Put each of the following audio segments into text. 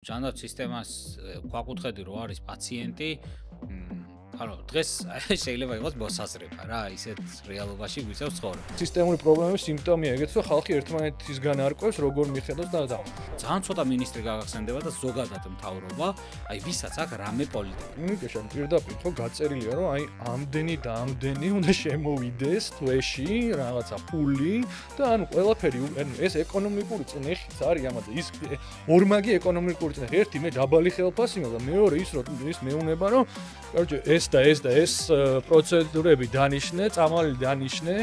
ჟანდაც სისტემას გვაკუთხედი რო არის პაციენტი, ანუ დღეს შეიძლება იყოს მოსაზრება რა, ისეთ რეალობაში გვიწევს ცხოვრება. სისტემური პრობლემების სიმპტომია ეგეც, რომ ხალხი ერთმანეთისგან არკვევს, როგორ მიხედავს და ძალიან ცოტა მინისტრი გაგახსენდება და ზოგადად მთავრობა, აი ვისაც აქვს რამე პოლიტიკა. იმიქეშა პირდაპირ ხო გაწერილია, რომ აი ამდენი და ამდენი უნდა შემოვიდეს თვეში რაღაცა ფული და ანუ ყველაფერი, ანუ ეს ეკონომიკური წნეხიც არის ამაზე. ის ორმაგი ეკონომიკური წნეხი, ერთი მე დაბალი ხელფასი მაქვს და მეორე ის რომ ის მეუნება, რომ короче ეს პროცედურები დანიშნე, წამალი დანიშნე.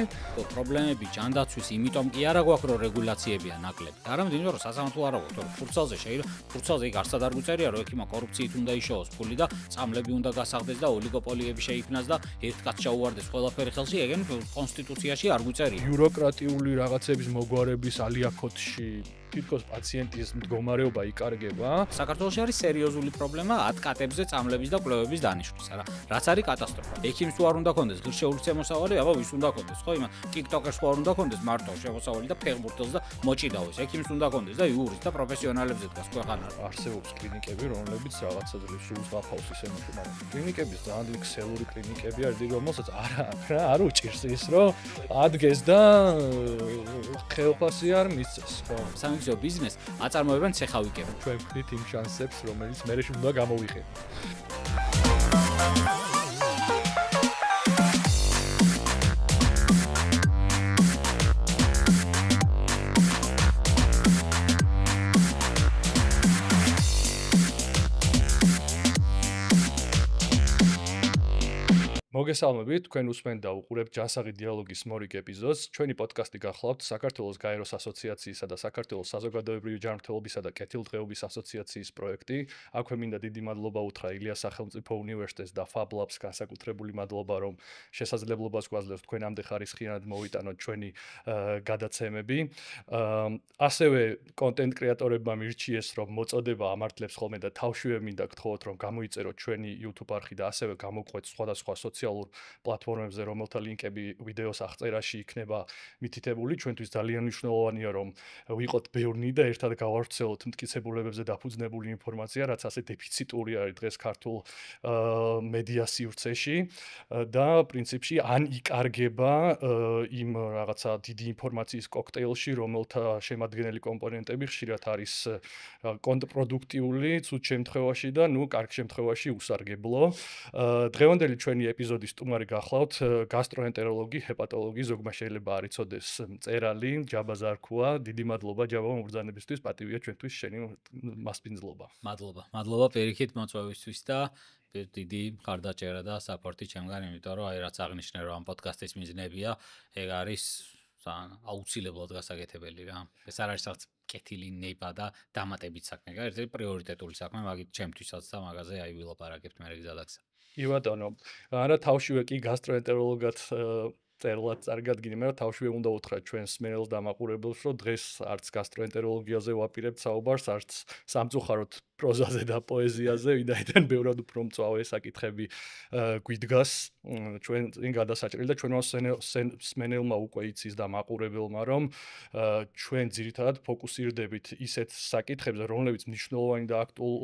პრობლემები ჯანდაცვის იმიტომ კი არა გვაქვს რომ რეგულაციებია ნაკლები. არამედ იმიტომ რომ სასამართლო არ აქვს, რომ ფურცალზე შეიძლება ფურცალზე იქ არცად არ გვწერია რომ ექიმა კორუფციით უნდა იშოვოს ფული და წამლები უნდა გასაღდეს და ოლიგოპოლიები შეიქმნას და ერთ კაცს ჩაუვარდეს ყველაფერი ხელში, ეგენ კონსტიტუციაში არ გვწერია. ბიუროკრატიული რაღაცების მოგვარების ალიაქოთში თითქოს პაციენტის მდგომარეობა იკარგება. საქართველოში არის სერიოზული პრობლემა ატკატებზე წამლების და კვლევების დანიშვნის, არა? რაც არის კატასტროფა. ექიმს თუ არ უნდა კონდეს ღირსშეულის შემოსავალი, აბა ვის უნდა კონდეს, ხო? იმან TikTok-ers თუ არ უნდა კონდეს მარტო შემოსავალი და ფეხბურთელს და მოჭიდავოს. ექიმს უნდა კონდეს და იურის და პროფესიონალებზე დგას ქვეყანა. არსებობს კლინიკები, რომლებიც რაღაცა სულს გაფავს ისე მაგრამ კლინიკების ძალიან ქსელური კლინიკები არის, რომელსაც არ უჭირს ის, რომ ადგეს და ხელფასი არ მისცეს, ხო? სამეცნიერო ბიზნესს აწარმოებენ ცეხავიკები. ჩვენ ვქნით იმ შანსებს, რომელიც მე უნდა გამოვიხილოთ. მოგესალმებით, თქვენ უსმენთ და უყურებთ ჯანსაღი დიალოგის მორიგ ეპიზოდს. ჩვენი პოდკასტი გახლავთ საქართველოს გაეროს ასოციაციისა და საქართველოს საზოგადოებრივი ჯანმრთელობისა და კეთილდღეობის ასოციაციის პროექტი. აქვე მინდა დიდი მადლობა უთხრა ილიას სახელმწიფო უნივერსიტეტს და Fab Labs განსაკუთრებული მადლობა, რომ შესაძლებლობას გვაძლევს თქვენამდე ხარისხიანად მოვიტანოთ ჩვენი გადაცემები. ასევე კონტენტ კრეატორებმა მირჩიეს, რომ მოწოდება ამართლებს ხოლმე და თავშივე მინდა გთხოვოთ, რომ გამოიწეროთ ჩვენი YouTube არხი და ასევე გამოყვეთ სხვადასხვა სოციალურ პლატფორმებზე, რომელთა ლინკები ვიდეოს აღწერაში იქნება მითითებული. ჩვენთვის ძალიან მნიშვნელოვანია, რომ ვიყოთ ბევრი და ერთად გავავრცელოთ მტკიცებულებებზე დაფუძნებული ინფორმაცია, რაც ასე დეფიციტური არის დღეს ქართულ მედია სივრცეში და პრინციპში ან იკარგება იმ რაღაცა დიდი ინფორმაციის კოქტეილში, რომელთა შემადგენელი კომპონენტები ხშირად არის კონტრპროდუქტიული ცუდ შემთხვევაში და კარგ შემთხვევაში უსარგებლო. დღევანდელი ჩვენი ეპიზოდის სტუმარი გახლავთ გასტროენტეროლოგი, ჰეპატოლოგი, ზოგმა შეიძლება არ იცოდეს მწერალი ჯაბა ზარქუა. დიდი მადლობა ჯაბა მომბრძანებისთვის, პატივია ჩვენთვის შენი მასპინძლობა. მადლობა პირიქით მოწვევისთვის და დიდი მხარდაჭერა და საპორტი ჩემგან, იმიტომ რომ აი რაც აღნიშნე რომ ამ პოდკასტის მიზნებია, ეგ არის აუცილებლად გასაკეთებელი რა. ეს არ არის რაღაც კეთილი ნება და დამატებით საქმე, ერთ-ერთი პრიორიტეტული საქმე, მაგით ჩემთვისაც და მაგაზე აი ვილაპარაკებთ მე გზადაგსა. კი ბატონო, არა თავშივე კი გასტროენტეროლოგად წერლად წარგადგინე, მაგრამ თავშივე უნდა უთხრათ ჩვენს მენელს და მაყურებელს, რომ დღეს არც გასტროენტეროლოგიაზე ვაპირებთ საუბარს, არც სამწუხაროდ პროზაზე და პოეზიაზე, ვინაიდან ბევრად უფრო მწვავე საკითხები გვიდგას ჩვენ წინ გადასაჭრელი და ჩვენმა სმენელმა უკვე იცის და მაყურებელმა, რომ ჩვენ ძირითადად ფოკუსირდებით ისეთ საკითხებზე, რომლებიც მნიშვნელოვანი და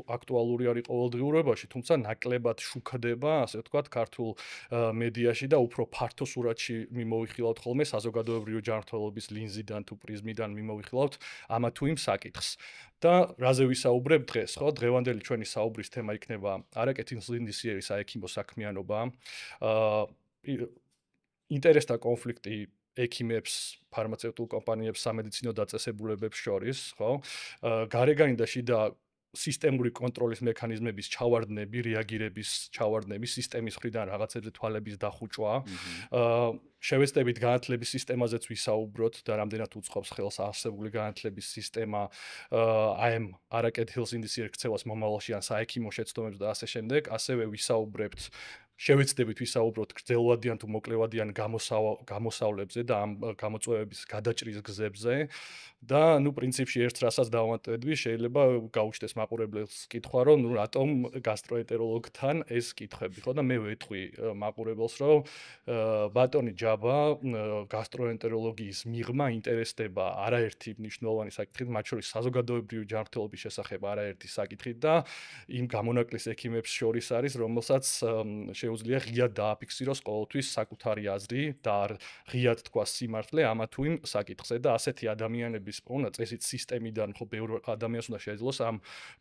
აქტუალური არის ყოველდღიურობაში, თუმცა ნაკლებად შუქდება, ასე ვთქვათ, ქართულ მედიაში და უფრო ფართო სურათში მიმოვიხილავთ ხოლმე საზოგადოებრივი ჯანმრთელობის ლინზიდან თუ პრიზმიდან მიმოვიხილავთ ამა თუ იმ საკითხს. და რაზე ვისაუბრებ დღეს, ხო? დღევანდელი ჩვენი საუბრის თემა იქნება არაკეთილსინდისიერი საექიმო საქმიანობა, ინტერესთა კონფლიქტი ექიმებს, ფარმაცევტულ კომპანიებს, სამედიცინო დაწესებულებებს შორის, ხო? გარეგანი და შიდა სისტემური კონტროლის მექანიზმების ჩავარდნები, რეაგირების ჩავარდნები, სისტემის მხრიდან რაღაცებზე თვალების დახუჭვა. შევეცდებით განათლების სისტემაზეც ვისაუბროთ და რამდენად უწყობს ხელს არსებული განათლების სისტემა ამ არაკეთილსინდისიერ ქცევას მომავალში ან საექიმო შეცდომებს და ასე შემდეგ. ასევე ვისაუბრებთ შევეცდებით ვისაუბროთ გრძელვადიან თუ მოკლევადიან გამოსავლებზე და ამ გამოწვევების გადაჭრის გზებზე და ნუ პრინციპში ერთ რასაც დავამატებდი, შეიძლება გაუჩნდეს მაყურებელს კითხვა, რომ ნუ რატომ გასტროენტეროლოგთან ეს კითხვები, ხო და მე ვეთყვი მაყურებელს, რომ ბატონი ჯაბა გასტროენტეროლოგიის მიღმა ინტერესდება არაერთი მნიშვნელოვანი საკითხით, მათ შორის საზოგადოებრივი ჯანმრთელობის შესახებ არაერთი საკითხით და იმ გამონაკლის ექიმებს შორის არის, რომელსაც შეუძლია ღიად დააფიქსიროს ყოველთვის საკუთარი აზრი და ღიად თქვა სიმართლე ამა თუ იმ საკითხზე და ასეთი ადამიანების პოვნა წესით სისტემიდან ხო ბევრ ადამიანს უნდა შეეძლოს ამ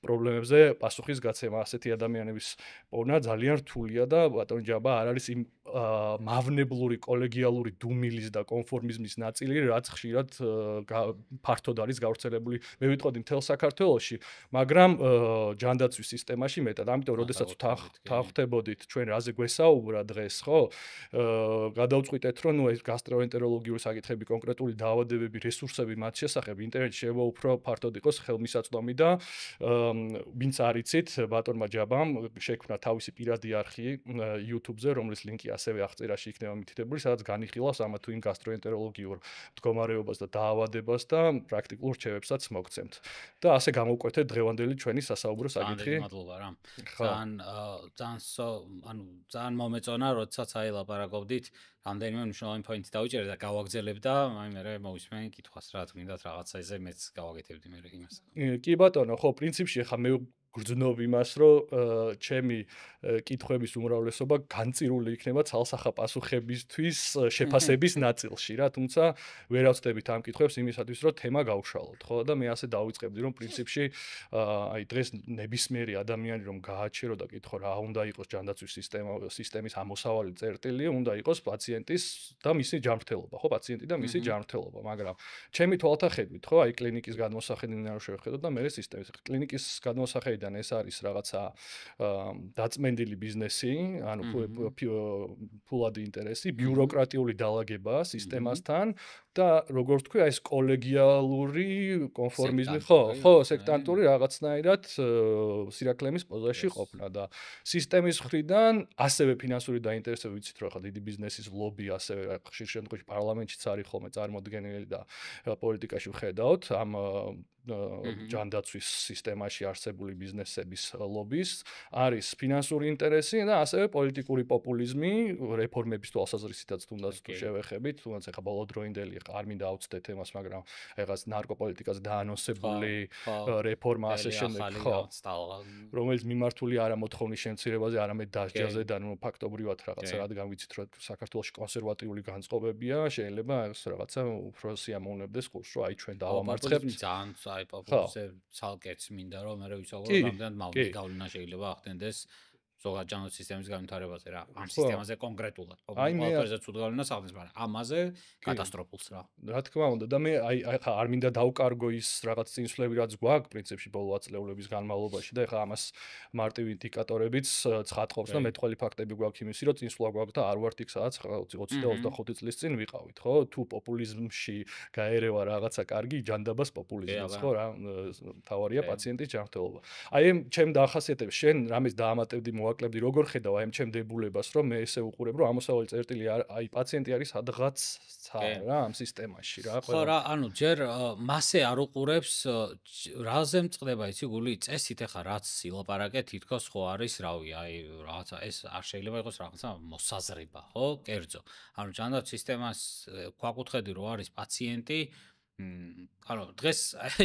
პრობლემებზე პასუხის გაცემა. ასეთი ადამიანების პოვნა ძალიან რთულია და ბატონი ჯაბა არ არის იმ მავნებლური კოლეგიალური დუმილის და კონფორმიზმის ნაწილი, რაც ხშირად ფართოდ არის გავრცელებული. მე ვიტყოდი მთელ საქართველოში, მაგრამ ჯანდაცვის სისტემაში მეტად. ამიტომ როდესაც თავხდებოდით ჩვენ რაზე გვესაუბრა დღეს, ხო? გადავწყვიტეთ, რომ ნუ ეს გასტროენტეროლოგიური საკითხები, კონკრეტული დაავადებები, რესურსები მათ შესახებ ინტერნეტში შეიძლება უფრო ფართოდ იყოს ხელმისაწვდომი და ვინც არ იცით, ბატონმა ჯაბამ შექმნა თავისი პირადი არხი YouTube-ზე, რომლის ლინკი ასევე აღწერაში იქნება მითითებული, სადაც განიხილავს ამა თუ იმ გასტროენტეროლოგიურ მდგომარეობას და დაავადებას და პრაქტიკულ რჩევებსაც მოგცემთ. და ასე გამოვკვეთეთ დღევანდელი ჩვენი სასაუბრო საკითხი. მადლობა რა. ძალიან მომეწონა, როდესაც აი ლაპარაკობდით, რამდენიმე მნიშვნელოვანი პოინტი დავიჭერე და გავაგზავნებ და აი მე მოვისმენ კითხვას რა თქმა უნდა რაღაცაზე მეც გავაკეთებდი მე იმას. კი ბატონო, ხო, პრინციპში ხა მე გრძნობ იმას, რომ ჩემი კითხვების უმრავლესობა განწირული იქნება ცალსახა პასუხებისთვის შეფასების ნაწილში რა, თუმცა ვერ ავწდებით ამ კითხვებს იმისათვის, რომ თემა გავშალოთ, ხო და მე ასე დავიწყებდი, რომ პრინციპში აი დღეს ნებისმიერი ადამიანი რომ გააჩერო და კითხო რა უნდა იყოს ჯანდაცვის სისტემის ამოსავალი წერტილი, უნდა იყოს პაციენტის და მისი ჯანმრთელობა, ხო, პაციენტი და მისი ჯანმრთელობა, მაგრამ ჩემი თვალთახედვით, ხო, აი კლინიკის გადმოსახედიდან რო შევხედოთ და მე სისტემის კლინიკის გადმოსახედიდან ეს არის რაღაცა დაწმენდილი ბიზნესი, ანუ ფულადი ინტერესი, ბიუროკრატიული დალაგება სისტემასთან და როგორც თქვი, ეს კოლეგიალური კონფორმიზმი, ხო, სექტანტური რაღაცნაირად სირაკლემის პოზაში ყოფნა და სისტემის მხრიდან ასევე ფინანსური დაინტერესება ვიცით, რომ ხა დიდი ბიზნესის ლობი ასევე ხშირ შემთხვევაში პარლამენტშიც არის ხოლმე წარმოდგენილი და პოლიტიკაში ვხედავთ ამ ჯანდაცვის სისტემაში არსებული ბიზნესების ლობის არის ფინანსური ინტერესი და ასევე პოლიტიკური პოპულიზმი რეფორმების თვალსაზრისითაც თუნდაც თუ შევეხებით, თუნდაც ახლა ბოლოდროინდელი არ მინდა ავწდეთ ემას, მაგრამ ეხლა ნარკოპოლიტიკას დაანონსებული რეფორმა ასე შემდეგ, ხო, რომელიც მიმართული არა მოთხოვნის შემცირებაზე, არამედ დასჯაზე და ნუ ფაქტობრივად რაღაცა რადგან ვიცით, რომ საქართველოში კონსერვატიული განწყობებია, შეიძლება ეს რაღაცა უფრო სიამოვნებდეს ხურს, რომ აი ჩვენ დავამარცხებთ. აი პოპულიზმზე ცალკეც მინდა რომ მე ვისაუბრებ რამდენად მალე გავლენა შეიძლება ახდენდეს ზოგადად ჯანდაცვის სისტემის განვითარებაზე რა. ამ სისტემაზე კონკრეტულად. ყველაფერზე ცუდ გავლენას ახდენს, მაგრამ ამაზე კატასტროფულს რა. რა თქმა უნდა და მე აი ხა არ მინდა დავკარგო ის რაღაც წინსვლები რაც გვაქვს პრინციპში ბოლო აწლეულების განმავლობაში და ხა ამას მარტივი ინდიკატორებიც ცხადყოფს და მეტყველი ფაქტები გვაქვს იმისი რომ წინსვლა გვაქვს და არ ვართ იქ სადაც 20 და 25 წლის წინ ვიყავით, ხო? თუ პოპულიზმში გაერევა რაღაცა კარგი ჯანდაბას პოპულიზმიც, ხო რა? თავარია პაციენტის ჯანმრთელობა. აი ჩემ დაახასიათებს შენ რამეს დაამატებდი მოვაკლებდი როგორ ხედავ აი ჩემ დებულებას რომ მე ესე უყურებ რომ ამოსავალი წერტილი აი პაციენტი არის სადღაც რა ამ სისტემაში რა ხო რა ანუ ჯერ მასე არ უყურებს რაზე მწყდება იცი გული წესით ახლა რაც ილაპარაკე თითქოს ხო არის რავი აი რაღაცა ეს არ შეიძლება იყოს რაღაცა მოსაზრება ხო კერძო ანუ ჯანდაცვის სისტემას ქვაკუთხედი რო არის პაციენტი ანუ დღეს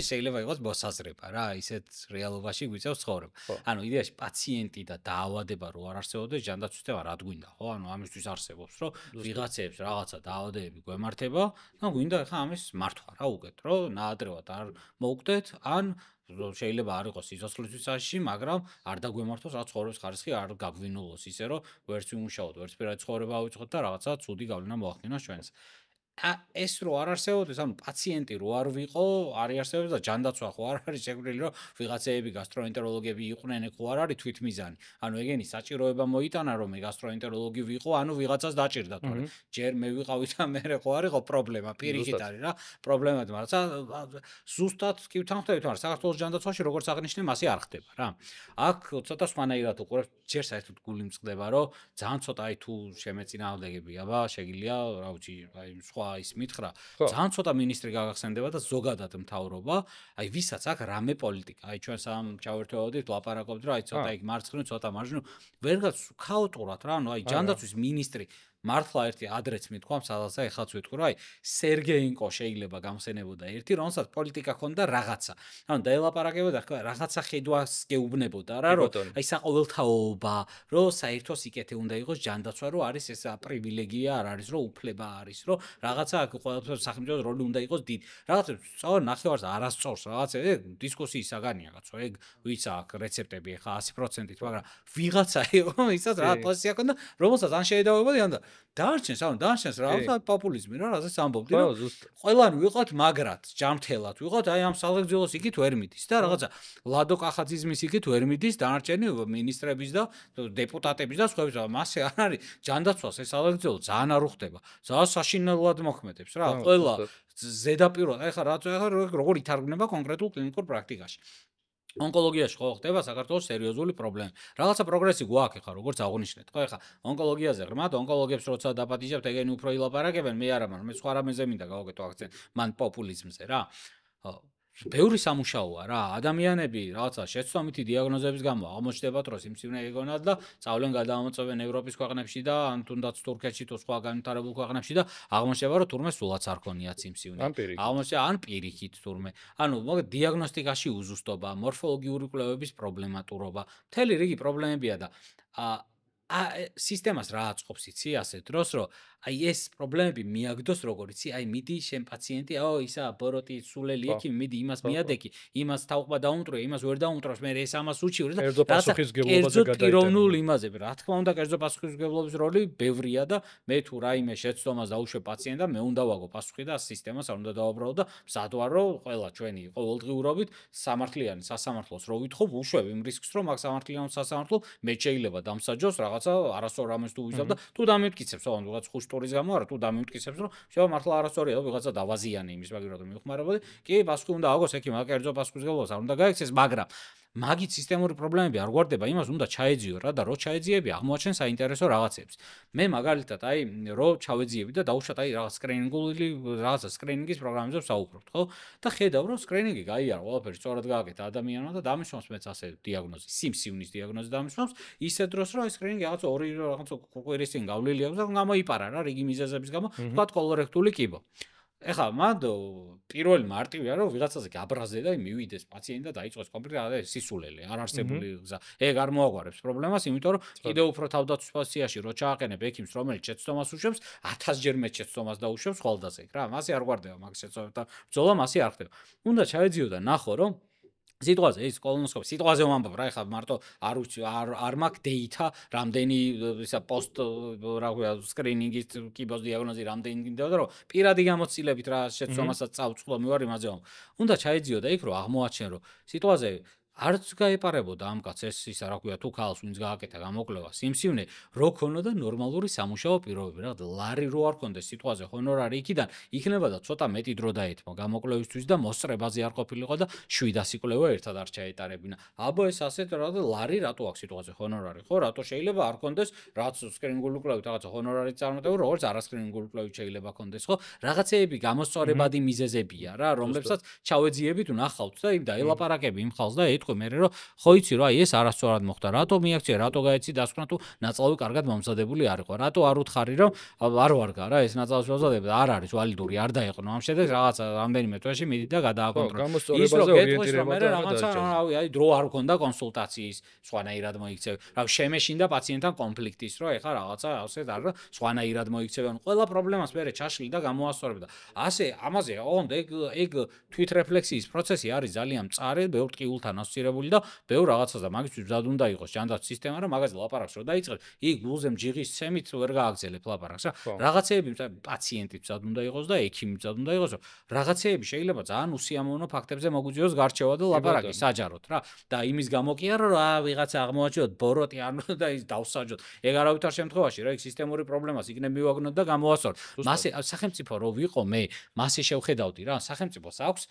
შეიძლება იყოს მოსაზრება რა ისეთ რეალობაში გვიწევს ცხოვრება. ანუ იდეაში პაციენტი და დაავადება რო არ არსებობდეს ჯანდაცვის სისტემა რა გვინდა ხო? ანუ ამისთვის არსებობს რომ ვიღაცებს რაღაცა დაავადებები გვემართება და გვინდა ხა ამის მართვა რა უკეთ რომ ნაადრევად არ მოუკვდეთ ან შეიძლება არ იყოს სიცოცხლისთვის აშში, მაგრამ არ დაგვემართოს რა ცხოვრების ხარისხი არ გაგვინულოს ისე რომ ვერც ვიმუშაოთ, ვერც პირადი ცხოვრება ავიწყოთ და რაღაცა ცუდი გავლენა მოახდინოს ჩვენს. ეს რო არ არსებობდეს, ანუ პაციენტი რო არ ვიყო, არ არსებობს და ჯანდაცვა ხო არ არის შეგვიძლია რომ ვიღაცეები გასტროენტეროლოგები იყვნენ, ხო არ არის თვითმიზანი. ანუ ეგენი საჭიროება მოიტანა რომ მე გასტროენტეროლოგი ვიყო, ანუ ვიღაცას დაჭირდა, თორე ჯერ მე ვიყავი და მე ხო არისო პრობლემა, პირიქით არის რა, პრობლემად, მაგრამ ზუსტად კი ვთანხმდებით, მაგრამ საქართველოს ჯანდაცვაში როგორც აღნიშნე, მასე არ ხდება რა. აქ ცოტა სხვანაირად უყურებ, ჯერ საერთოდ გული მწყდება, რომ ძალიან ცოტა აი თუ შემეწინააღმდეგები, აბა, შეგიძლია, რა ვიცი, აი სხვა ის მითხრა, ძალიან ცოტა მინისტრი გაგახსენდება და ზოგადად მთავრობა, აი ვისაც აქ რამე პოლიტიკა, აი ჩვენ სამ ჩავერთვებოდით, ლაპარაკობთ, რომ აი ცოტა იქ მარცხნივ, ცოტა მარჯვნივ, ვერგაც ქაოტურად რა, ანუ აი ჯანდაცვის მინისტრი მართლა ერთი ადრეც მithქვამს, სადაც ეხლაც ვიტყვი, რომ აი სერგეინკო შეიძლება გამხსენებოდა ერთი, რომელსაც პოლიტიკა ჰქონდა რაღაცა. ანუ დაელაპარაკებოდა, რაღაცა ხედვას გეუბნებოდა რა, რომ აი საყოველთაობა, რომ საერთოს იკეთე უნდა იყოს ჯანდაცვა, რომ არის ეს პრივილეგია არ არის, რომ უფლება არის, რომ რაღაცა ყველაფერს სახელმწიფოს როლი უნდა იყოს დიდი. რაღაცა სწორ ნახევარს არასწორს, რაღაცა დისკუსიის საგანია კაცო, ეგ ვიც აქვს რეცეპტები ახლა 100%-ით, მაგრამ ვიღაცა იყო, ისაც რა პოზიცია ჰქონდა, რომელსაც ან შეედავებოდი, ან დანარჩენს რა პოპულიზმი რა, რაზეც ამბობდი, რომ ყველანი ვიყოთ მაგრად, ჯამთელად ვიყოთ, აი ამ სალეგძილოს იქით ვერ მიდის და რაღაცა ლადო კახაძიზმის იქით ვერ მიდის, დანარჩენი მინისტრების და დეპუტატების და სხვების, მასე არ არის ჯანდაცვას ეს სალეგძილო ძალიან არ უხდება. ძალიან საშინელად მოქმედებს რა, ყველა ზედაპირულად, აი ხა როგორ ითარგმნება კონკრეტულ კლინიკურ პრაქტიკაში. ონკოლოგიაში ხო ხდება საქართველოს სერიოზული პრობლემა. რაღაცა პროგრესი გვაქვს ხა, როგორც აღნიშნეთ. ხო ხა, ონკოლოგიაზე ღრმად ონკოლოგებს როცა დაპატიჟებთ, ეგენი უფრო ილაპარაკებენ, მე არა, მაგრამ მე სხვა რამეზე მინდა გავაკეთო აქცენტი, მან პოპულიზმზე რა. ბევრი სამუშაოა რა, ადამიანები რაღაცა შეცდომითი დიაგნოზების გამო აღმოჩნდებათ, რომ სიმსივნე ეგონათ და წავლენ გადაამოწმებენ ევროპის ქვეყნებში და ან თუნდაც თურქეთში თუ სხვა განვითარებულ ქვეყნებში და აღმოჩნდება, რომ თურმე სულაც არ ქონიათ სიმსივნე. აღმოჩნდება ან პირიქით თურმე. ანუ მოგეთ დიაგნოსტიკაში უზუსტობა, მორფოლოგიური კვლევების პრობლემატურობა, მთელი რიგი პრობლემებია და სისტემას რა აწყობს იცი ასეთ დროს, რომ აი ეს პრობლემები მიაგდოს როგორ იცი, აი მიდი შენ პაციენტი, აო ისა ბოროტი სულელი ექიმი, მიდი იმას მიადექი, იმას თავყვა დაუმტვრე, იმას ვერ დაუმტვრავს, მე ეს ამას უჩივრი და კერძო პასუხისმგებლობაზე გადაიტანა. პიროვნულ იმაზე, რა თქმა უნდა, კერძო პასუხისმგებლობის როლი ბევრია და მე თუ რაიმე შეცდომას დაუშვებ პაციენტს და მე უნდა ვაგო პასუხი და სისტემას არ უნდა დავაბრალო და მზად ვარ, რომ ყველა ჩვენი ყოველდღიურობით სამართლიანი სასამართლოს რო ვითხოვ, უშვებ იმ რისკს, რომ მაგ სამართლიან სასამართლო მე შეიძლება დამსაჯოს რაღაცა არასწორ რამეს თუ ვიზავ და თუ დამიმტკიცებს, ოღონდ რაღაც ხუშტურის გამო არა, თუ დამიმტკიცებს, რომ შევა მართლა არასწორია და ვიღაცა დავაზიანე იმის მაგივრად მივხმარებოდი, კი პასუხი უნდა აგოს ექიმ, კერძო პასუხისმგებლობას არ უნდა გაიქცეს, მაგრამ მაგით სისტემური პრობლემები არ გვარდება, იმას უნდა ჩაეძიო რა და რო ჩაეძიები, აღმოაჩენ საინტერესო რაღაცებს. მე მაგალითად აი რო ჩავეძიები და დავუშვათ აი რაღაც სკრინინგული რაღაცა სკრინინგის პროგრამებზე ვსაუბრობთ, ხო? და ხედავ რომ სკრინინგი გაიარა, ყველაფერი სწორად გააკეთა ადამიანმა და დამისვამს მეც ასე დიაგნოზი, სიმსივნის დიაგნოზი დამისვამს, ისე დროს რომ აი სკრინინგი რაღაც ორი რაღაც კვირის წინ გავლილი აქვს და გამოიპარა რა რიგი მიზეზების გამო, თქვათ კოლორექტული კიბო. ეხლა მანდ პირველი მარტივია რომ ვიღაცაზე გაბრაზდე და მივიდეს პაციენტი და დაიწყოს კონკრეტულად სისულელე არ არსებული გზა. ეგ არ მოაგვარებს პრობლემას, იმიტომ რომ კიდევ უფრო თავდაცვის პოზიციაში რო ჩააყენებ ექიმს, რომელიც შეცდომას უშვებს, 1000-ჯერ მეტ შეცდომას დაუშვებს ხვალდაზე რა. მასე არ გვარდება მაგ შეცდომებთან. ბრძოლა მასე არ ხდება. უნდა ჩაეძიო და ნახო რომ სიტყვაზე ის კოლონოსკოპი სიტყვაზე ვამბობ რა ეხლა მარტო არ მაქვს დეიტა რამდენი ისა პოსტ რა ქვია სკრინინგის კიბოს დიაგნოზი რამდენი გინდა რომ პირადი გამოცდილებით რა შეცდომასაც წავწყლო მე ვარ იმაზე ვამბობ. უნდა ჩაეძიო და იქ რო აღმოაჩენ რომ სიტყვაზე არც გაეპარებოდა ამ კაცს ეს ისა რა ქვია თუ ქალს ვინც გააკეთა გამოკვლევა სიმსივნე რო ქონოდა ნორმალური სამუშაო პირობები რა ლარი რო არ ქონდეს სიტყვაზე ჰონორარი იქიდან იქნებოდა ცოტა მეტი დრო დაეთმო გამოკვლევისთვის და მოსწრებაზე არ ყოფილიყო და 700 კვლევა ერთად არ ჩაეტარებინა. აბა ეს ასეთ რა ლარი რატო აქვს სიტყვაზე ჰონორარი ხო რატო შეიძლება არ ქონდეს რაც სკრინინგული კვლევით რაღაცა ჰონორარი წარმატებული როგორც არასკრინინგული კვლევით შეიძლება ქონდეს ხო რაღაცეები გამოსწორებადი მიზეზებია რა რომლებსაც ჩავეძიებით ვნახავთ და იმ დაელაპარაკები იმ ხალხს და მე რომ ხო იცი რა ეს არასწორად მოხდა რატო მიაქცია რატო გაეცი დასკვნა თუ ნაწლავი კარგად მომზადებული არ იყო რატო არ უთხარი რომ არ ვარგა რა ეს ნაწლავის მომზადება არ არის ვალიდური არ დაეყნო ამ შედეგს რაღაცა რამდენიმე თვეში მიდი და გადააკონტროლე გამოსწორებაზე ორიენტირება და რაღაცა რავი აი დრო არ გქონდა კონსულტაციის სხვანაირად მოიქცევ რა შემეშინდა პაციენტთან კონფლიქტის რომ ეხა რაღაცა ასეთ არ სხვანაირად მოიქცევენ ყველა პრობლემას მე ჩაშლი და გამოასწორებდა ასე ამაზე ოღონდ ეგ თვითრეფლექსიის პროცესი არის ძალიან მწარე ბევრ ტკივილთან ასოცირებული და ბევრ რაღაცას და მაგისთვის მზად უნდა იყოს ჯანდაცვის სისტემა რომ მაგაზე ლაპარაკს რო დაიწყებს იქ გულზე მჯიღის ცემით ვერ გააგზელებ ლაპარაკს რა რაღაცეები პაციენტი მზად უნდა იყოს და ექიმი მზად უნდა იყოს რომ რაღაცეები შეიძლება ძალიან უსიამოვნო ფაქტებზე მოგვიწვიოს გარჩევა და ლაპარაკი საჯაროდ რა და იმის გამო კი არა რომ ვიღაცა აღმოაჩინოთ ბოროტი არ უნდა და ის დავსაჯოთ ეგ არავითარ შემთხვევაში რა იქ სისტემური პრობლემას იქნებ მივაგნოთ და გამოასწოროთ მასე სახელმწიფო რო ვიყო მე მასე შევხედავდი რა სახელმწიფოს აქვს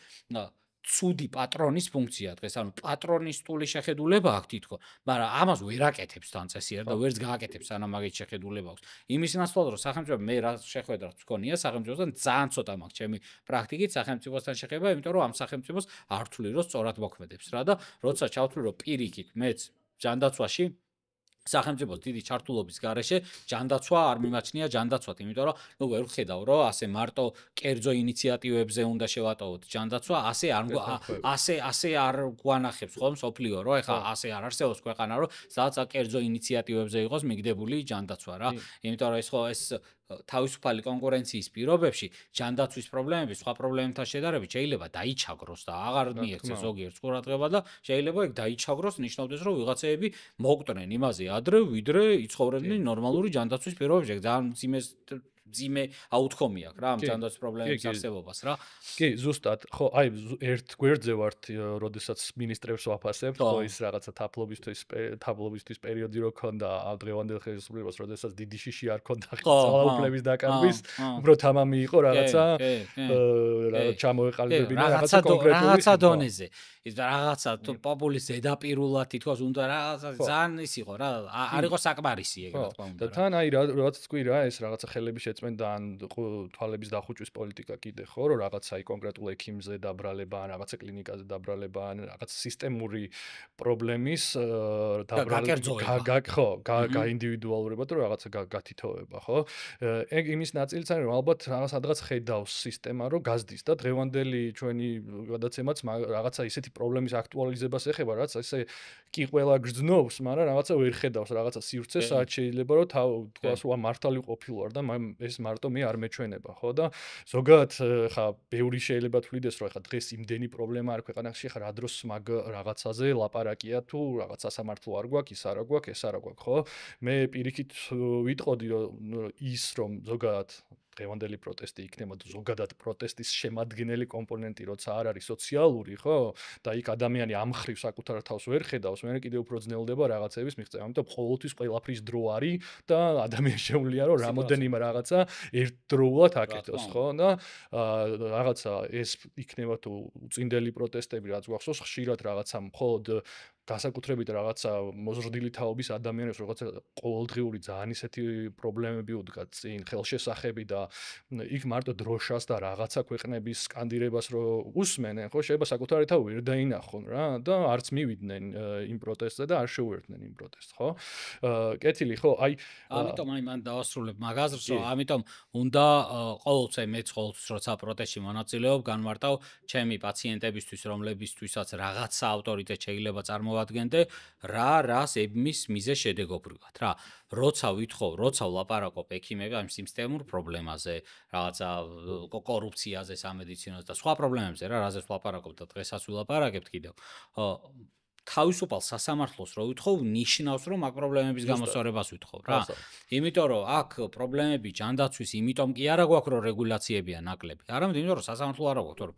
ცუდი პატრონის ფუნქცია დღეს, ანუ პატრონისტული შეხედულება აქვს თითქოს, მაგრამ ამას ვერ აკეთებს თან წესიერ და ვერც გააკეთებს, სანამ მაგით შეხედულება აქვს. იმის ნაცვლად რომ სახელმწიფო მე რა შეხვედრაც მქონია სახელმწიფოსთან ძალიან ცოტა მაქვს ჩემი პრაქტიკით სახელმწიფოსთან შეხება, იმიტომ რომ ამ სახელმწიფოს არ ვთვლი რომ სწორად მოქმედებს რა და როცა ჩავთვლი რომ პირიქით მეც ჯანდაცვაში სახელმწიფოს დიდი ჩართულობის გარეშე ჯანდაცვა არ მიმაჩნია ჯანდაცვად, იმიტომ რომ ნუ ვერ ვხედავ რომ ასე მარტო კერძო ინიციატივებზე უნდა შევატოვოთ ჯანდაცვა, ასე არ გვანახებს ხომ სოფლიო, რომ ეხა ასე არ არსებობს ქვეყანა, რომ სადაც კერძო ინიციატივებზე იყოს მიგდებული ჯანდაცვა რა. იმიტომ რომ ეს თავისუფალი კონკურენციის პირობებში ჯანდაცვის პრობლემები სხვა პრობლემებთან შედარებით შეიძლება დაიჩაგროს და აღარ მიექცეს ზოგიერთ ყურადღება და შეიძლება ეგ დაიჩაგროს, ნიშნავდეს რომ ვიღაცეები მოგტნენ იმაზე ადრე ვიდრე იცხოვრებდნენ ნორმალური ჯანდაცვის პირობებში. ძალიან ძიმე აუთქომი აქვს რა ამ ჯანდაცვის პრობლემების არსებობას რა. კი, ზუსტად. ხო, აი ერთ გვერდზე ვართ, როდესაც მინისტრებს ვაფასებთ, ხო ის რაღაცა თაფლობისთვის პერიოდი რო ქონდა დღევანდელ ხელისუფლებას, როდესაც დიდი შიში არ ქონდა ძალაუფლების დაკარგვის, უფრო თამამი იყო რაღაცა ჩამოეყალიბებინა რაღაცა კონკრეტული რაღაცა დონეზე. ის რაღაცა პოპულის ზედაპირულად თითქოს უნდა რაღაცა ძალიან ის იყო რა, არ იყო საკმარისი ეგ რა თქმა უნდა. და თან აი რაც თქვი რა, ეს რაღაცა ხელების შეწმენდა ან თვალების დახუჭვის პოლიტიკა კიდე ხო, რომ რაღაცა აი კონკრეტულ ექიმზე დაბრალება ან რაღაცა კლინიკაზე დაბრალება ან რაღაც სისტემური პრობლემის გაინდივიდუალურება და რაღაცა გათითოვება, ხო? ეგ იმის ნაწილიც არის, რომ ალბათ რაღაცადღაც ხედავს სისტემა, რომ გაზდის და დღევანდელი ჩვენი გადაცემაც რაღაცა ისეთი პრობლემის აქტუალიზებას ეხება, რაც ესე კი ყველა გრძნობს, მაგრამ რაღაცა ვერ ხედავს რაღაცა სივრცეს, სადაც შეიძლება რომ თქვას ვა მართალი ყოფილვარ და ეს მარტო მე არ მეჩვენება, ხო და ზოგადად ხა ბევრი შეიძლება თვლიდეს, რომ ხა დღეს იმდენი პრობლემა არ ქვეყანაში, ხა რა დროს მაგ რაღაცაზე ლაპარაკია თუ რაღაც სასამართლო არ გვაქვს, ის არ გვაქვს, ეს არ გვაქვს, ხო? მე პირიქით ვიტყოდი, რომ ის რომ ზოგადად დღევანდელი პროტესტი იქნება ზოგადად პროტესტის შემადგენელი კომპონენტი, როცა არ არის სოციალური, ხო? და იქ ადამიანი ამ ხრივ საკუთარ თავს ვერ ხედავს, მე კიდევ უფრო ძნელდება რაღაცების მიღწევა. ამიტომ ყოველთვის ყველაფრის დრო არის და ადამიანს შეუძლია რომ რამოდენიმე რაღაცა ერთდროულად აკეთოს, ხო? და რაღაცა ეს იქნება თუ უწინდელი პროტესტები, რაც გვახსოვს, ხშირად რაღაცა მხოლოდ განსაკუთრებით რაღაცა მოზრდილი თაობის ადამიანებს რაღაცა ყოველდღიური ძალიან ისეთი პრობლემები უდგათ წინ, ხელშესახები და იქ მარტო დროშას და რაღაცა ქვეყნების სკანდირებას რო უსმენენ, ხო, შეიძლება საკუთარი თავი ვერ დაინახონ რა და არც მივიდნენ იმ პროტესტზე და არ შეუერთდნენ იმ პროტესტს, ხო? კეთილი, ხო, აი ამიტომ მან დავასრულებ მაგაზრს, რომ ამიტომ უნდა ყოველთვის მეც ყოველთვის როცა პროტესტში მონაწილეობ, განმარტავ ჩემი პაციენტებისთვის, რომლებისთვისაც რაღაცა ავტორიტეტ შეიძლება წარმოვადგენდე, რას ებმის მიზე შედეგობრივად, რა. როცა ვითხოვ, როცა ვლაპარაკობ ექიმები ამ სისტემურ პრობლემაზე, რაღაცა კორუფციაზე სამედიცინოზე და სხვა პრობლემებზე რა, რაზეც ვლაპარაკობ და დღესაც ვილაპარაკებთ კიდევ. თავისუფალ სასამართლოს რო ვითხოვ, ნიშნავს რომ აქ პრობლემების გამოსწორებას ვითხოვ რა. იმიტომ რომ აქ პრობლემები ჯანდაცვის, იმიტომ კი არა გვაქვს რომ რეგულაციებია ნაკლები. არამედ იმიტომ რომ სასამართლო არა გვაქვს, თორე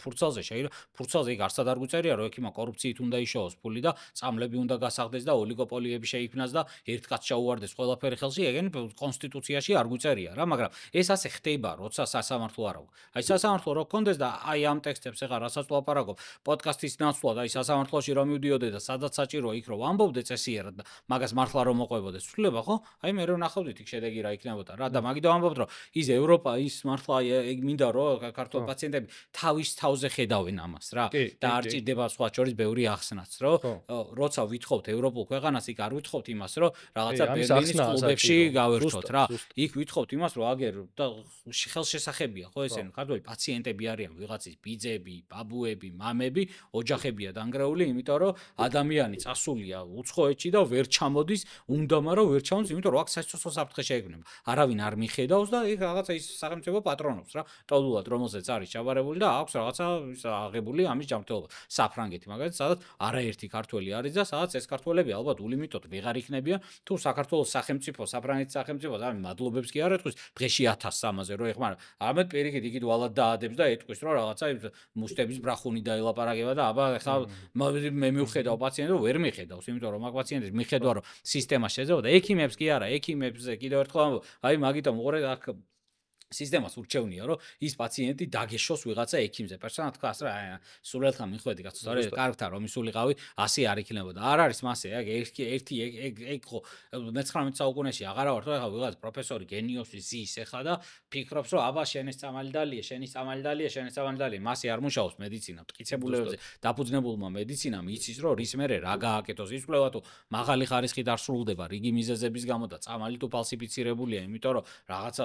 ფურცალზე იქ არსად არ გვიწერია რომ ექიმა კორუფციით უნდა იშოვოს ფული და წამლები უნდა გასახდეს და ოლიგოპოლიები შეიქმნას და ერთ კაცს ჩაუვარდეს ყველაფერი ხელში, ეგენი კონსტიტუციაში არ გვიწერია რა, მაგრამ ეს ასე ხდება, როცა სასამართლო არა გვაქვს. აი სასამართლო რო გქონდეს და აი ამ ტექსტებს ეხლა რასაც ვლაპარაკობ, პოდკასტის ნაცვლად აი სასამართლოში რომ მივდიოდე და სადაც საჭიროა იქ რომ ვამბობდე წესიერად და მაგას მართლა რომ მოყვებოდეს ცვლილება, ხო? აი მე რომ ნახავდით იქ შედეგი რა იქნებოდა რა და მაგით ვამბობთ რომ ის ევროპა ის მართლა ეგ მინდა რომ ქართულ პაციენტები თავის თავზე ხედავენ ამას რა და არ ჭირდება სხვა შორის ბევრი ახსნაც, რომ როცა ვითხოვთ ევროპულ ქვეყანას, იქ არ ვითხოვთ იმას, რომ რაღაცა ბერლინის კლუბებში გავერთოთ რა. იქ ვითხოვთ იმას, რომ აგერ და ხელშესახებია, ხო ესენი ქართული პაციენტები არიან, ვიღაცის ბიძები, ბაბუები, მამები, ოჯახებია დანგრეული, იმიტომ რომ ადამიანი წასულია უცხოეთში და ვერ ჩამოდის, უნდა მაგრამ ვერ ჩამოდის, იმიტომ რომ აქ სასიცოცხლო საფრთხე შეექმნება. არავინ არ მიხედავს და იქ რაღაცა ის სახელმწიფო პატრონობს რა. ტოლულად რომელზეც არის ჩაბარებული და აქვს რაღაცა აღებული ამის ჯანმრთელობა. საფრანგეთი მაგალითად, სადაც არაერთი ქართველი არის და სადაც ეს ქართველები ალბათ ულიმიტოდ ვეღარ იქნებიან, თუ საქართველოს სახელმწიფო, საფრანგეთის სახელმწიფო ამ მადლობებს კი არ ეთქვის დღეში 1300-ზე რო ეხმარა. ამეთ პირიქით იქით ვალად დაადებს და ეთქვის რომ რაღაცა მუშტების ბრახუნი დაილაპარაკება და აბა ეხლა მე მივხედავ პაციენტს რომ ვერ მიხედავს, იმიტომ რომ მაგ პაციენტს მიხედვა რომ სისტემა შეძება და ექიმებს კი არა, ექიმებზე კიდევ ერთხელ აი მაგიტომ უყურეთ აქ სისტემას ურჩევნია, რომ ის პაციენტი დაგეშოს ვიღაცა ექიმზე. პერსონალ თქვა ასე, სულელთან მიხვედი კაცო, სწორედ კარგთან რომ ისულიყავი, 100 არ იქნებოდა. არ არის მასე, ეგ ერთი ეგ ხო 19 საუკუნეში აღარა ვარ, ხო, ეხლა ვიღაც პროფესორი გენიოსი ზის ეხა და ფიქრობს, რომ აბა შენი წამალი დალია, მასე არ მუშაობს მედიცინა, მტკიცებულებებზე დაფუძნებულმა მედიცინამ იცის, რომ რის მერე რა გააკეთოს, ის კვლევა თუ მაღალი ხარისხით არ სრულდება რიგი მიზეზების გამო და წამალი თუ ფალსიფიცირებულია, იმიტომ რომ რაღაცა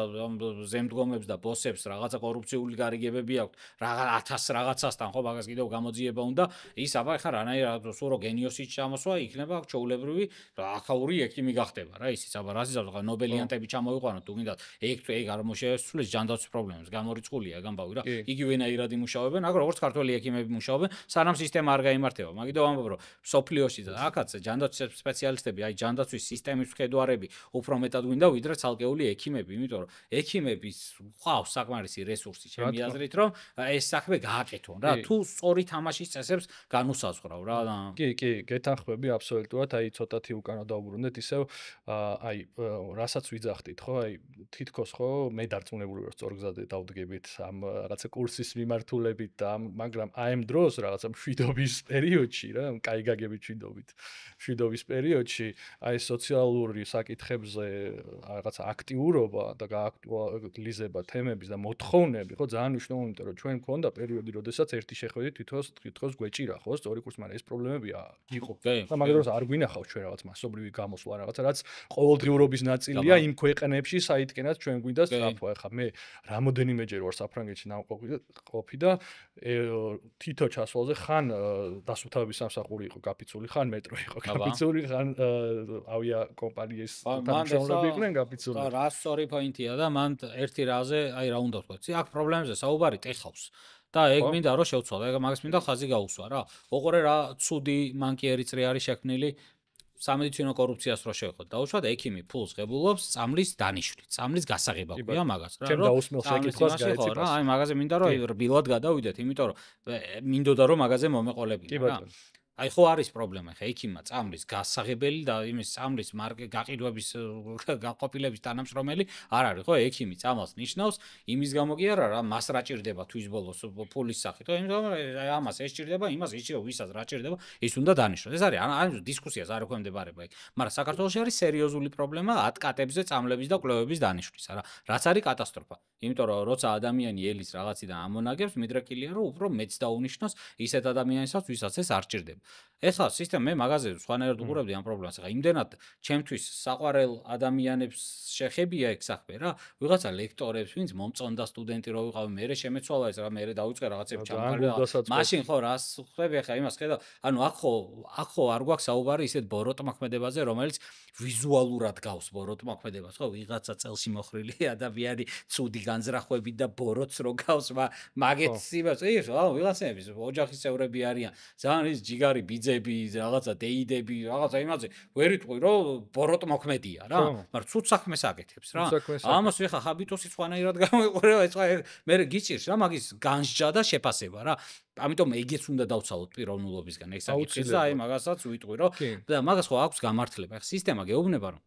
ზემდგომებს და ბოსებს რაღაცა კორუფციული გარიგებები აქვთ, რაღაც 1000 რაღაცასთან ხო მაგას კიდევ გამოძიება უნდა, ის აბა ეხა რანაირად სულ რო გენიოსით ჩამოსვა, იქნება ჩაულებრივი ახაური ექიმი გახდება რა, ისიც აბა რას იზამს, ნობელიანტები ჩამოიყვანოთ თუ გინდათ, ეგ არ მოშეცვლის ჯანდაცვის პრობლემებს, გამორიცხულია ეგ ამბავი რა, იგივენაირად იმუშავებენ, აგ როგორც ქართველი ექიმები მუშაობენ, სანამ სისტემა არ გაიმართება, მაგითო ამბობ რომ სოფლიოში და აქაც ჯანდაცვის სპეციალისტები, აი ჯანდაცვის სისტემის მხედვარები უფრო მეტად გვინდა ვიდრე ცალკეული ექიმები, იმიტომ რომ ექიმების ყავს საკმარისი რესურსი, ჩემი აზრით, რომ ეს საქმე გააკეთონ რა, თუ სწორი თამაშის წესებს განუსაზღვრავ რა. კი, გეთანხმები აბსოლუტურად, აი ცოტათი უკანა დავუბრუნდეთ, ისევ აი რასაც ვიძახდით, ხო, აი თითქოს ხო მე დარწმუნებული ვარ სწორგზაზე დავდგებით ამ რაღაცა კურსის მიმართულებით და მაგრამ აი ამ დროს რაღაცა მშვიდობის პერიოდში რა, კაი გაგებით მშვიდობის პერიოდში, აი სოციალური საკითხებზე რაღაცა აქტიურობა და გააქტუალიზება თემების და მოთხოვნები, ხო, ძალიან მნიშვნელოვანია, იმიტომ რომ ჩვენ მქონდა პერიოდი, როდესაც ერთი შეხვედრით თითქოს გვეჭირა, ხო, სწორი კურსი, მაგრამ ეს პრობლემებია იყო. და მაგ დროს არ გვინახავს ჩვენ რაღაც მასობრივი გამოსვლა რაღაცა, რაც ყოველდღიურობის ნაწილია იმ ქვეყნებში, საიდანაც ჩვენ გვინდა სწრაფვა. ეხლა მე რამოდენიმეჯერ ვარ საფრანგეთში ნამყოფი და თითო ჩასვლაზე ხან დასუფთავების სამსახური იყო გაფიცული, ხან მეტრო იყო გაფიცული, ხან ავიაკომპანიის თანამშრომლები იყვნენ გაფიცული. რა სწორი პოინტია და მან ერთი რაზე, აი რა უნდა ვთქვა, აქ პრობლემებზე საუბარი ტეხავს. და ეგ მინდა რომ შევცვალო, ეგ მაგას მინდა ხაზი გაუსვა რა. ოღონდ რა ცუდი მანკიერი წრი არის შექმნილი სამედიცინო კორუფციას რო შევხოთ. დაუშვათ ექიმი ფულს ღებულობს წამლის დანიშნვით, წამლის გასაღება ქვია მაგას რა. ჩემ დაუსმელ საკითხს გაეცი რა, აი მაგაზე მინდა რომ რბილად გადავიდეთ, იმიტომ რომ მინდოდა რომ მაგაზე მომეყოლებინა რა. აი ხო არის პრობლემა ხა ექიმმა წამლის გასაღებელი და იმის წამლის გაყიდვების გაყოფილების თანამშრომელი არ არის ხო ექიმი წამალს ნიშნავს იმის გამო კი არა რა მას რა ჭირდება თვის ბოლოს ფულის სახით ხო იმიტომ ამას ეს ჭირდება იმას იცი ვისაც რა ჭირდება ის უნდა დანიშნოს ეს არის ანუ დისკუსიას არ ექვემდებარება ეგ მაგრამ საქართველოში არის სერიოზული პრობლემა ატკატებზე წამლების და კვლევების დანიშვნის რა რაც არის კატასტროფა იმიტომ რომ როცა ადამიანი ელის რაღაციდან ამონაგებს მიდრეკილია რომ უფრო მეც დაუნიშნოს ისეთ ადამიანისაც ვისაც ეს არ ჭირდება ეხლა სისტემა მე მაღაზიაზე სხვანაირად უყურებდი ამ პრობლემას. ეხლა იმდენად ჩემთვის საყვარელ ადამიანებს შეხებია ეგ საქმე რა. ვიღაცა ლექტორებს, ვინც მომწონდა სტუდენტი რო ვიყავი, მე შემეცვალა ეს რა, მე დავიწყე რაღაცები ჩამყარდა. მაშინ ხო რას ხვდები ეხლა იმას ხედავ. ანუ აქ ხო არ გვაქვს საუბარი ისეთ ბოროტმოქმედებაზე, რომელიც ვიზუალურად გავს ბოროტმოქმედებას, ხო? ვიღაცა წელში მოხრილი ადამიანი ცუდი განზრახვებით და ბოროტს რო გავს, მაგეთ იმას, ვიღაცების ოჯახის წევრები არიან. ძალიან ის ჯიგარი ბიძები, რაღაცა დეიდები, რაღაცა იმაზე, ვერ იტყვი რომ ბოროტმოქმედია რა, მაგრამ ცუდ საქმეს აკეთებს რა. ამას ხა ჰაბიტოსი სხვანაირად გამოიყურება, ეს ხა მე გიჭირს რა მაგის განსჯა და შეფასება რა. ამიტომ ეგეც უნდა დავცალოთ პიროვნულობისგან ეს საკითხი და აი მაგასაც ვიტყვი რომ და მაგას ხო აქვს გამართლება. ხა სისტემა გეუბნება რომ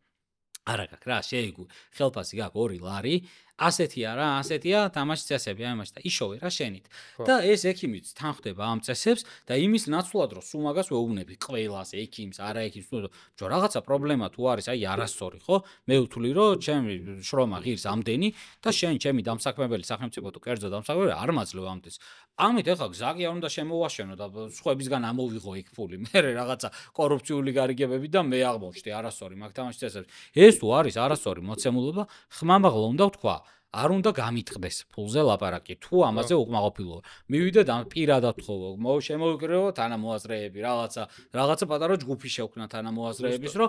არა გაქვს რა, შეიგუ, ხელფასი გაქვს 2 ლარი ასეთია რა, ასეთია თამაშის წესები, აი მაშინ და იშოვე რა შენით. და ეს ექიმიც თან ხდება ამ წესებს და იმის ნაცვლად რომ სულ მაგას ვეუბნები ყველას, ექიმს, არა ექიმს, თუ რაღაცა პრობლემა თუ არის, აი არასწორი, ხო? მე ვთვლი რომ ჩემი შრომა ღირს ამდენი და ჩემი დამსაქმებელი სახელმწიფო თუ კერძო დამსაქმებელი არ მაძლევ ამდენს. ამით ეხლა გზაგი არ უნდა შემოვაშენო და სხვებისგან ამოვიღო ეგ ფული. მე რაღაცა კორუფციული გარიგებები და მე აღმოჩნდი არასწორი მაგ თამაშის წესებს. ეს თუ არის არასწორი მოცემულობა, ხმამაღლა უნდა ვთქვა. არ უნდა გამიტყდეს ფულზე ლაპარაკი თუ ამაზე უკმაყოფილოა. მივიდე და პირადად თხოვო, შემოვიკრიბო თანამოაზრეები, რაღაცა პატარა ჯგუფი შევქნა თანამოაზრეების, რომ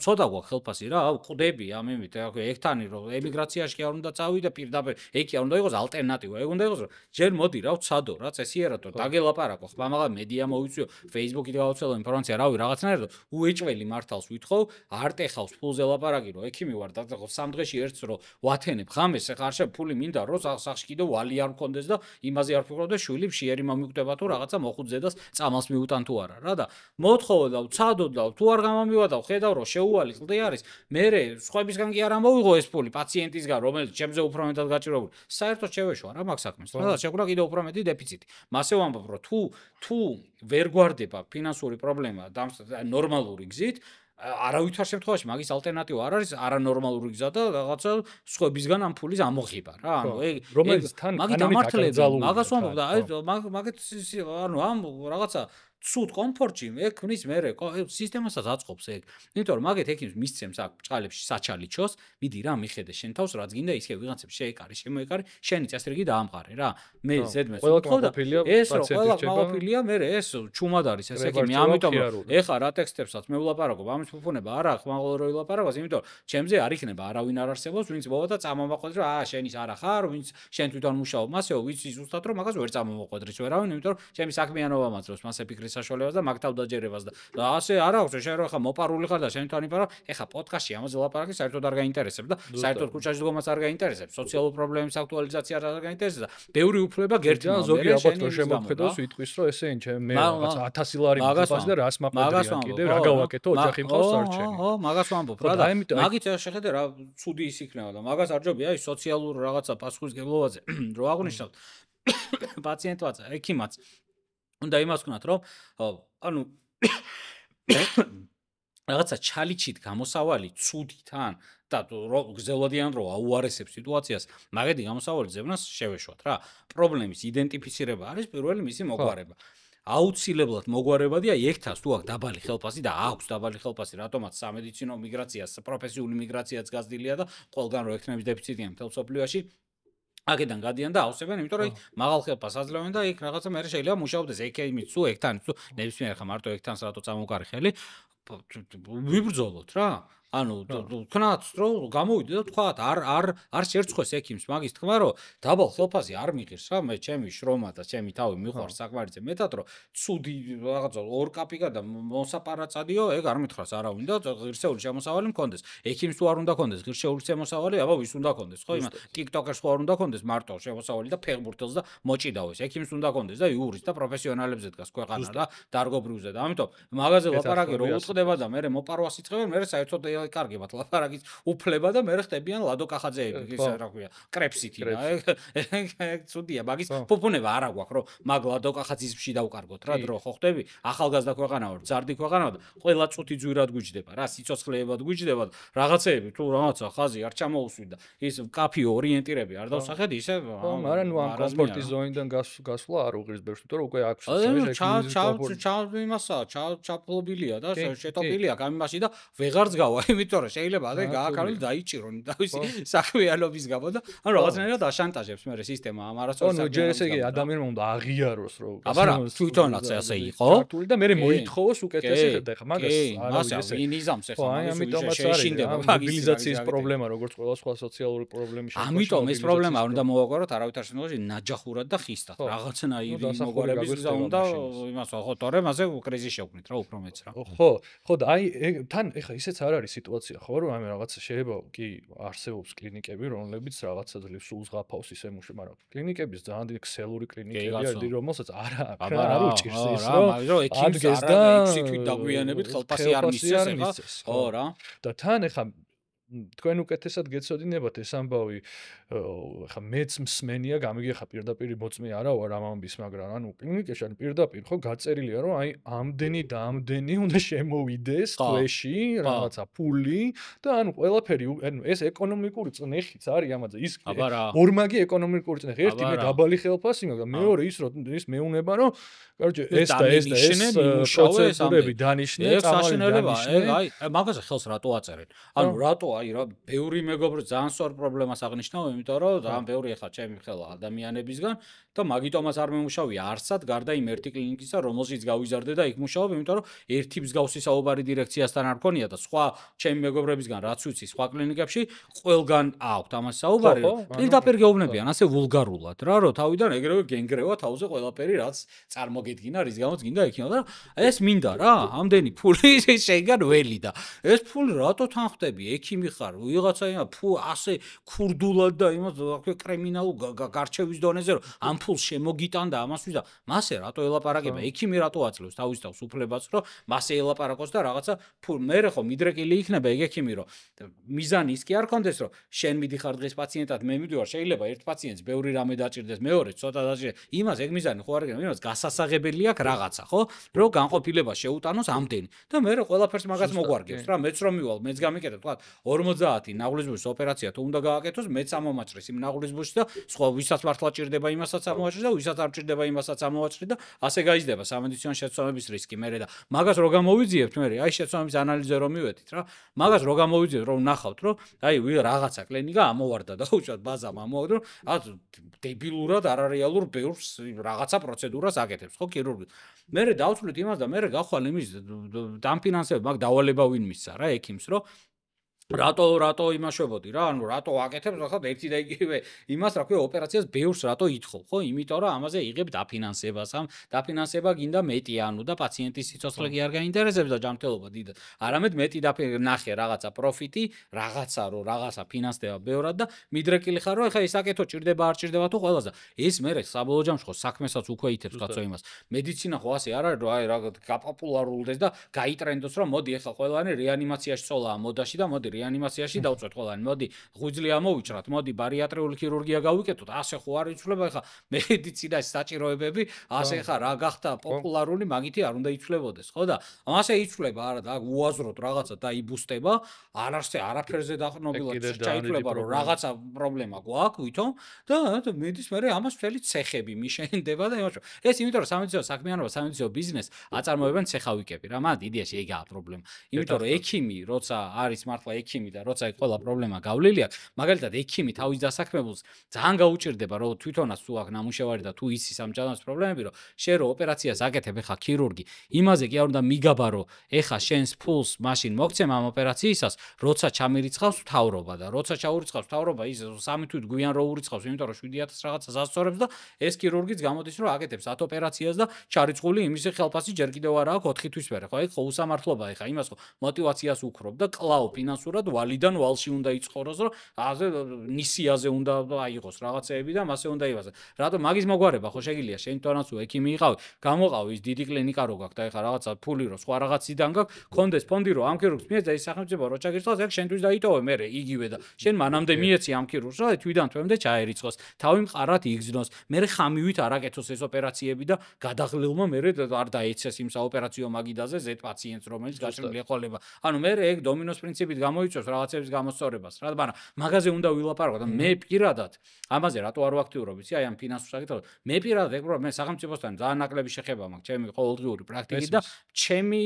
ცოტა გვაქვს ხელფასი რა, ყდები ამ იმით, ეგთანი რომ ემიგრაციაში კი არ უნდა წავიდე პირდაპირ, ეგ კი არ უნდა იყოს ალტერნატივა, ეგ უნდა იყოს რომ ჯერ მოდი რა ვცადო რა, წესიერათო, დაგელაპარაკო, ხმამაღლა მედია მოვიწვიო, Facebook-ით გავაცელო ინფორმაცია, რავი, რაღაცნაირად უეჭველი მართალს ვითხოვ, არ ტეხავს ფულზე ლაპარაკი, რომ ექიმი ვარ და 3 დღეში ერთს რომ ვათენებ ხამეს ეს ხარ შე ფული მინდა რომ სახში კიდე ვალი არ მქონდეს და იმაზე არ ფიქრობ და შვილი მშიერი მომიკვდება თუ რაღაცა მოხუძე და წამალს მიუტან თუ არა რა და მოთხოვდა ვცადოდა თუ არ გამომივადავ ხედავ რომ შეუვალი ყლდი არის მე სხვებისგან კი არ ამოვიღო ეს ფული პაციენტისგან რომელიც ჩემზე უფრო მეტად გაჭირებული საერთოდ შევეშვა რა მაგ საქმეს რა შეგვიძლია კიდე უფრო მეტი დეფიციტი მასე ვამბობ რომ თუ ვერ გვარდება ფინანსური პრობლემა ნორმალური გზით არავითარ შემთხვევაში მაგის ალტერნატივა არ არის არანორმალური გზა და რაღაცა სხვებისგან ამ ფულის ამოღება რა ანუ რომელიც თან კანონით აკრძალულია მაგას ვამბობ და აი მაგეთ ანუ ამ რაღაცა ცუდ კომფორტში ეგ ქმნის მე სისტემასაც აწყობს ეგ იმიტომ რომ მაგეთ ექიმს მისცემს აქ ბჭყალებში საჩალიჩოს მიდი რა მიხედე შენ თავს რაც გინდა ისე ვიღაცებს შეეკარი შემოეკარი შენი წესრიგი დაამყარე რა მე ზედმეს ვთხოვდა ეს რომ ყველა კმაყოფილია მე ეს ჩუმად არის ეს ექიმი ამიტომ ეხა რა ტექსტებსაც მე ვლაპარაკობ ამის ფუფუნება არა ხმაღლა რო ვილაპარაკოს იმიტომ ჩემზე არ იქნება არავინ არ არსებობს ვინც მოვა და წამომაყვეთ რომ შენის არა ხარ ვინც შენ თვითონ მუშაობ მასეო ვიცი ზუსტად რომ მაგას ვერ წამომაყვედრის ვერავინ იმიტომ რომ ჩემი საქმიანობა მაძლევს მასე ფიქრის საშუალებას და მაგ თავდაჯერებას და ასე არ აქვს შენ რო ხა მოპარული ხარ და შენ თან იპარავ ეხა პოდკასტში ამაზე ლაპარაკი საერთოდ არ გაინტერესებს და საერთოდ ქუჩაში დგომაც არ გაინტერესებს სოციალურ პრობლემების აქტუალიზაცია არ გაინტერესებს და ბევრი უფლება გერთმა ზოგი ალბათ რომ შემოხედოს ვიტყვის რომ ესე მე რაღაც 1000 ლარი გიფას და რას მაყდრია კიდე რა გავაკეთო ოჯახი მყავს არჩევი ხო მაგას ვამბობ რა და მაგით შეხედე რა ცუდი ის იქნება და მაგას არ ჯობია აი სოციალურ რაღაცა პასუხისგებლობაზე რო აღნიშნავთ პაციენტმაც ექიმაც უნდა იმას ვქნათ რომ ანუ რაღაცა ჩალიჩით გამოსავალი ცუდიდან და გზელოდიან რომ აუარესებს სიტუაციას მაგეთი გამოსავალი ძებნას შევეშვათ რა პრობლემის იდენტიფიცირება არის პირველი მისი მოგვარება აუცილებლად მოგვარებადია ექთას თუ აქვს დაბალი ხელფასი და აქვს დაბალი ხელფასი რატომაც სამედიცინო მიგრაციას პროფესიული მიგრაციაც გაზრდილია და ყველგან რო ექნების დეფიციტია მთელ სოფლიოში აქედან გადიან და ავსებენ, იმიტომ რომ მაღალ ხელფასს აძლევენ და იქ რაღაცა მე შეიძლება მუშაობდეს ექიმიც თუ ექთანიც თუ ნებისმიერ ხა მარტო ექთანს რატო წამოვკარი ხელი ვიბრძოლოთ რა ანუ თქვათ რომ გამოვიდე და თქვათ არ შერცხვეს ექიმს მაგის თქმა რომ დაბალ ხელფასი არ მიღირს რა მე ჩემი შრომა და ჩემი თავი მიყვარს საკმარისზე მეტად რომ ცუდი რაღაცა ორ კაპიკა და მოსაპარაცადიო ეგ არ მითხრას არავინ და ღირსეული შემოსავალი მქონდეს ექიმს თუ არ უნდა ქონდეს ღირსეული შემოსავალი აბა ვის უნდა ქონდეს ხო იმან ტიკტოკერს ხო არ უნდა ქონდეს მარტო შემოსავალი და ფეხბურთელს და მოჭიდავეს ექიმს უნდა ქონდეს და იურის და პროფესიონალებზე დგას ქვეყანა და დარგობრივზე და ამიტომ მაგაზე ლაპარაკი რო უწყდება და მე მოპარვას იწყებენ მე საერთოდ კარგებად ლაპარაკის უფლება და მე ხდებიან ლადო კახაძეები ისე რა ქვია კრეფსიტი რა ეგ ცუდია მაგის ფუფუნება არა გვაქვს რომ მაგ ლადო კახაძისში დავკარგოთ რა დრო ხო ხდები ახალგაზრდა ქვეყანა ვარ ძარდი ქვეყანა და ყველა წუთი ძვირად გვიჯდება რა სიცოცხლეებად გვიჯდება რაღაცეები თუ რაღაცა ხაზი არ ჩამოუსვიდა ის კაფიო ორიენტირები არ დავსახეთ ისე არა ნუ ამ კომფორტის ზონიდან გასვლა არ უღირს ბევრს იმიტომ რომ უკვე აქვს ჩაპლობილია და შეტოპილია გამიმაში და ვეღარც გავა იმიტომ რომ შეიძლება ადრე გააკარული დაიჭირონ და ისი საქმიანობის გამო და ანუ რაღაცნაირად აშანტაჟებს მე სისტემა ამ არასოდეს ანუ ჯერ ესე იგი ადამიანმა უნდა აღიაროს რომ აბარა თვითონაც ასე იყო ქართული და მე მოითხოვოს უკეთესი და ხა მაგას არა ესე ინიზამს ეხლა ამიტომაც არის მობილიზაციის პრობლემა როგორც ყველა სხვა სოციალური პრობლემის შემთხვევაში ამიტომ ეს პრობლემა უნდა მოვაგვაროთ არავითარ შემთხვევაში ნაჯახურად და ხისტად რაღაცნაირი მოგვარების გზა უნდა იმას ხო თორემ ასე კრიზისი შევქმნით რა უფრო მეც რა ხო და აი თან ეხლა ისეც არ არის სიტუაცია ხო რომ აი რაღაცა შეიძლება კი არსებობს კლინიკები რომლებიც რაღაცა ძლივ სულს ღაფავს ისე მუშაობს მაგრამ კლინიკების ძალიან დიდი ქსელური კლინიკები არის რომელსაც არ უჭირს ის რომ ექიმს და ექსი თვით დაგვიანებით ხელფასი არ მისცეს ეხლა ხო რა და თან ეხლა თქვენ უკეთესად გეცოდინებათ ეს ამბავი ხა მეც მსმენია გამიგე ხა პირდაპირ მოწმე არა ვარ ამ ამბის მაგრამ ანუ კლინიკაში ან პირდაპირ ხო გაწერილია რომ აი ამდენი და ამდენი უნდა შემოვიდეს თვეში რაღაცა ფული და ანუ ყველაფერი ანუ ეს ეკონომიკური წნეხიც არის ამაზე ის ორმაგი ეკონომიკური წნეხი ერთი მე დაბალი ხელფასი მაგრამ მეორე ის რომ ის მეუნება რომ კაროჩე ეს და ეს პროცედურები დანიშნე საშინელება აი მაგაზე ხელს რატო აწერენ ანუ რატო აი რა ბევრი მეგობრო ძალიან სწორ პრობლემას აღნიშნავ იმიტომ რომ ძალიან ბევრი ახლა ჩემი ხელა ადამიანებისგან და მაგიტომაც არ მემუშავია არსად გარდა იმ ერთი კლინიკისა რომელშიც გავიზარდე და იქ მუშაობ იმიტომ რომ ერთი მსგავსი საუბარი დირექციასთან არ ქონია და სხვა ჩემი მეგობრებისგან რაც ვიცი სხვა კლინიკებში ყველგან აქვთ ამას საუბარი პირდაპირ გეუბნებიან ასე ვულგარულად რა რომ თავიდან ეგრევე გენგრევა თავზე ყველაფერი რაც წარმოგედგინა რის გამოც გინდა ექიმა და ეს მინდა რა ამდენი ფული შეგან ველი და ეს ფული რატო თან ხდები ექიმი ხარ ვიღაცა იმა ფუ ასე ქურდულად და იმას აქვე კრიმინალურ გარჩევის დონეზე რომ ამ ფულს შემოგიტანდა ამასთვის და მასე რატო ელაპარაკება ექიმი რატო აძლევს თავის თავს უფლებას რომ მასე ელაპარაკოს და რაღაცა მე ხო მიდრეკილი იქნება ეგ ექიმი რომ მიზანი ის კი არ კონდეს რომ შენ მიდიხარ დღეს პაციენტად მე მივდივარ შეიძლება ერთ პაციენტს ბევრი რამე დაჭირდეს მეორე ცოტა დაჭირდეს იმას ეგ მიზანი ხო არ იქნება იმას გასასაღებელი აქვს რაღაცა ხო რომ განყოფილება შეუტანოს ამდენი და მე ყველაფერს მაგას მოგვარგებს რა მეც რომ მივალ მეც გამიკეთებ თქვა 50 ნაღლისბურთის ოპერაცია თუ უნდა გააკეთოს მეც ამომაჭრეს იმ ნაღლისბურთში და სხვა ვისაც მართლა ჭირდება იმასაც ამოვაჭრე და ვისაც არ ჭირდება იმასაც ამოვაჭრე და ასე გაიზრდება სამედიცინო შეცდომების რისკი მე და მაგას რო გამოვიძიებთ მე აი შეცდომების ანალიზზე რომ მივედით რა მაგას რო გამოვიძიებთ რომ ნახავთ რომ აი რაღაცა კლინიკა ამოვარდა და უშუალოდ ბაზამ ამოვარდა რომ დებილურად არარეალურ ბევრს რაღაცა პროცედურას აკეთებს ხო ქირურგი მე დავწვით იმას და მე გავხვალ იმის დამფინანსებ მაგ დავალება ვინ მისცა რა ექიმს რომ რატო იმაშვებოდი რა ანუ რატო აკეთებს ახლა ერთი და იგივე იმას რა ქვია ოპერაციას ბევრს რატო ითხოვ ხო იმიტომ რომ ამაზე იღებ დაფინანსებას ამ დაფინანსება გინდა მეტი ანუ და პაციენტის სიცოცხლე კი არ გაინტერესებს და ჯანმრთელობა დიდად არამედ მეტი ნახე რაღაცა პროფიტი რაღაცა რომ რაღაცა ფინანსდება ბევრად და მიდრეკილი ხარ რომ ახლა ის აკეთო ჭირდება არ ჭირდება თუ ყველაზე ეს მე საბოლოო ჯამში ხო საქმესაც უკვე ითებს კაცო იმას მედიცინა ხო ასე არ არის რომ აი რა გაპოპულარულდეს და გაიტრენდოს რომ მოდი ახლა ყველანი რეანიმაციაში ცოლაა მოდაში და მოდი რეანიმაციაში დავწვეთ ყველანი მოდი ღვიძლი ამოვიჭრათ მოდი ბარიატრიული ქირურგია გავიკეთოთ ასე ხო არ იცვლება ახლა მედიცინაში საჭიროებები ასე ხა რა გახდა პოპულარული მაგითი არ უნდა იცვლებოდეს ხო და ასე იცვლება არა და უაზროდ რაღაცა დაიბუსტება არაფერზე დაყრდნობილად ჩაითვლება რომ რაღაცა პრობლემა გვაქვს ვითომ და მედის მე ამას მთელი ცეხები მიშენდება და იმაში ეს იმიტომ რომ სამედიცინო საქმიანობა სამედიცინო ბიზნეს აწარმოებენ ცეხავიკები რა მაგ იდეაში ეგაა პრობლემა იმიტომ რომ ექიმი როცა არის მართლა ექიმი და როცა ყველა პრობლემა გავლილი აქვს მაგალითად ექიმი თავის დასაქმებულს ძალიან გაუჭირდება რომ თვითონაც თუ აქვს ნამუშევარი და თუ იცის ამ ჯანმრთელობის პრობლემები რომ შენ რო ოპერაციას აკეთებ ხა ქირურგი იმაზე კი არ უნდა მიგაბარო ეხა შენს ფულს მაშინ მოგცემ ამ ოპერაციისას როცა ჩამირიცხავს მთავრობა და როცა ჩაურიცხავს მთავრობა ის 3 თვით გვიან რო ურიცხავს იმიტომ რომ 7000 რაღაცას ასწორებს და ეს ქირურგიც გამოდის რომ აკეთებს 10 ოპერაციას და ჩარიცხული იმისი ხელფასი ჯერ კიდევ არ აქვს 4 თვის მერე ხო ეგ ხო უსამართლობაა ხა იმას ხო მოტივაციას უქრობ და კლაო ფინანსურად ვალიდან ვალში უნდა იცხოვროს რომ აზე ნისიაზე უნდა აიღოს რაღაცეები და მასე უნდა ივაზე რატომ მაგის მოგვარება ხო შეგიძლია შენ თვითონაც თუ ექიმი იყავი გამოყავი ის დიდი კლინიკა რო გაქვს და ეხა რაღაცა ფული რო სხვა რაღაციდან გაქვს კონდეს ფონდი რო ამ ქირურგს მიეცა ის სახელმწიფო რო ჩაგირცხავს ეგ შენთვის დაიტოვე მე იგივე და შენ მანამდე მიეცი ამ ქირურგს რა თვიდან თვემდე ჩაერიცხოს თავი მყარად იგზნოს მე ხამივით არ აკეთოს ეს ოპერაციები და გადაღლილმა მე არ დაეცეს იმ საოპერაციო მაგიდაზე ზეთ პაციენტს რომელიც გაჭრილი ეყოლება ანუ მე ეგ დომინოს პრინციპით გამოიწვევს რაღაცების გამოსწორებას რა მაგრამ მაგაზე უნდა ვილაპარაკო და მე პირადად ამაზე რატო არ ვაქტიურობ იცი აი ამ ფინანსურ საკითხებზე მე პირადად ეგ მე სახელმწიფოსთან ძალიან ნაკლები შეხება მაქვს ჩემი ყოველდღიური პრაქტიკით და ჩემი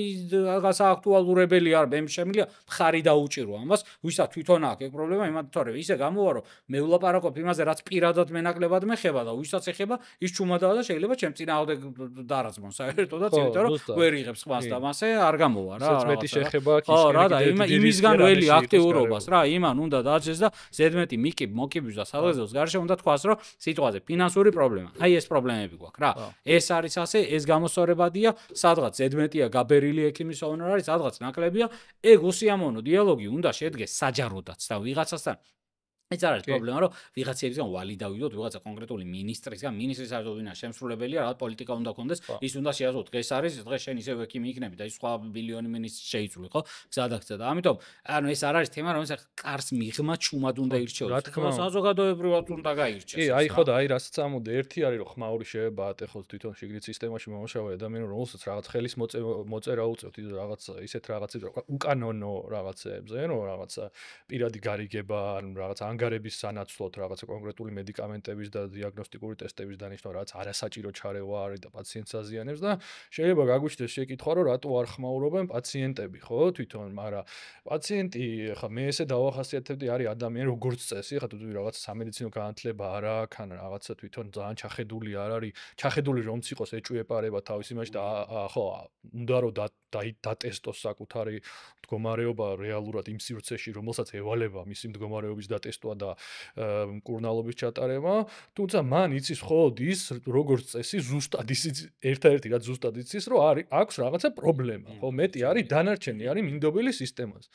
გასააქტუალურებელი არ მე შემიძლია მხარი დაუჭირო ამას ვისაც თვითონ აქვს ეგ პრობლემა იმათ თორე ისე გამოვა რომ მე ვილაპარაკობ იმაზე რაც პირადად მე ნაკლებად მეხება და ვისაც ეხება ის ჩუმადაა და შეიძლება ჩემ წინააღმდეგ დარაძმონ საერთოდაც იმიტომ რომ ვერ იღებს ყვას და მასე არ გამოვა რა მეტი შეხება ხო რა და იმისგან ველი აქტიურობას რა იმან უნდა დააჭრეს და ზედმეტი მოკიბვის და სადღეღოს გარშე უნდა თქვას რომ სიტყვაზე ფინანსური პრობლემა აი ეს პრობლემები გვაქვს რა ეს არის ასე ეს გამოსწორებადია სადღაც ზედმეტია გაბერილი ექიმის ჰონორარი სადღაც ნაკლებია ეგ უსიამოვნო დიალოგი უნდა შედგეს საჯაროდაც და ვიღაცასთან ეს არის პრობლემა რომ ვიღაცებისგან ვალი დავიდოთ ვიღაცა კონკრეტული მინისტრისგან მინისტრის არდოვინა შემსრულებელია რა პოლიტიკა უნდა კონდეს ის უნდა შეაზოთ დღეს არის დღეს შენ ისევ ექიმი იქნები და ის სხვა ბილიონი მინისტრი შეიცვლი ხო გზადაგცა და ამიტომ ანუ ეს არ არის თემა რომელსაც კარს მიღმა ჩუმად უნდა ირჩეოს საზოგადოებრივად უნდა გაირჩეს კი აი ხო და აი რასაც ამოდე ერთი არის რომ ხმაური შეება ატეხოს თვითონ შიგნით სისტემაში მომუშავე ადამიანი რომელსაც რაღაც ხელის მოწერა უწევთ რაღაც ისეთ რაღაცებს უკანონო რაღაცებზე რომ რაღაცა პირადი გარიგება ან რაღაცა ანგარების სანაცვლოდ რაღაცა კონკრეტული მედიკამენტების და დიაგნოსტიკური ტესტების დანიშნვა რაც არასაჭირო ჩარევა არის და პაციენტს აზიანებს და შეიძლება გაგვიჩნდეს შეკითხვა რომ რატო არ ხმაურობენ პაციენტები ხო თვითონ მაგრამ პაციენტი ხა მე ესე დავახასიათებდი არის ადამიანი როგორც წესი ხა თუ რაღაც სამედიცინო განათლება არ აქვს ან რაღაცა თვითონ ძალიან ჩახედული არ არის ჩახედული რომც იყოს ეჭვიეპარება თავის იმაში და ხო უნდა რომ დატესტოს საკუთარი მდგომარეობა რეალურად იმ სივრცეში რომელსაც ევალება მისი მდგომარეობის დატესტვა და მკურნალობის ჩატარება თუმცა მან იცის მხოლოდ ის როგორც წესი ზუსტად იცის ერთ-ერთი რაც ზუსტად იცის რომ არის აქვს რაღაცა პრობლემა ხო მეტი არის დანარჩენი არის მინდობილი სისტემას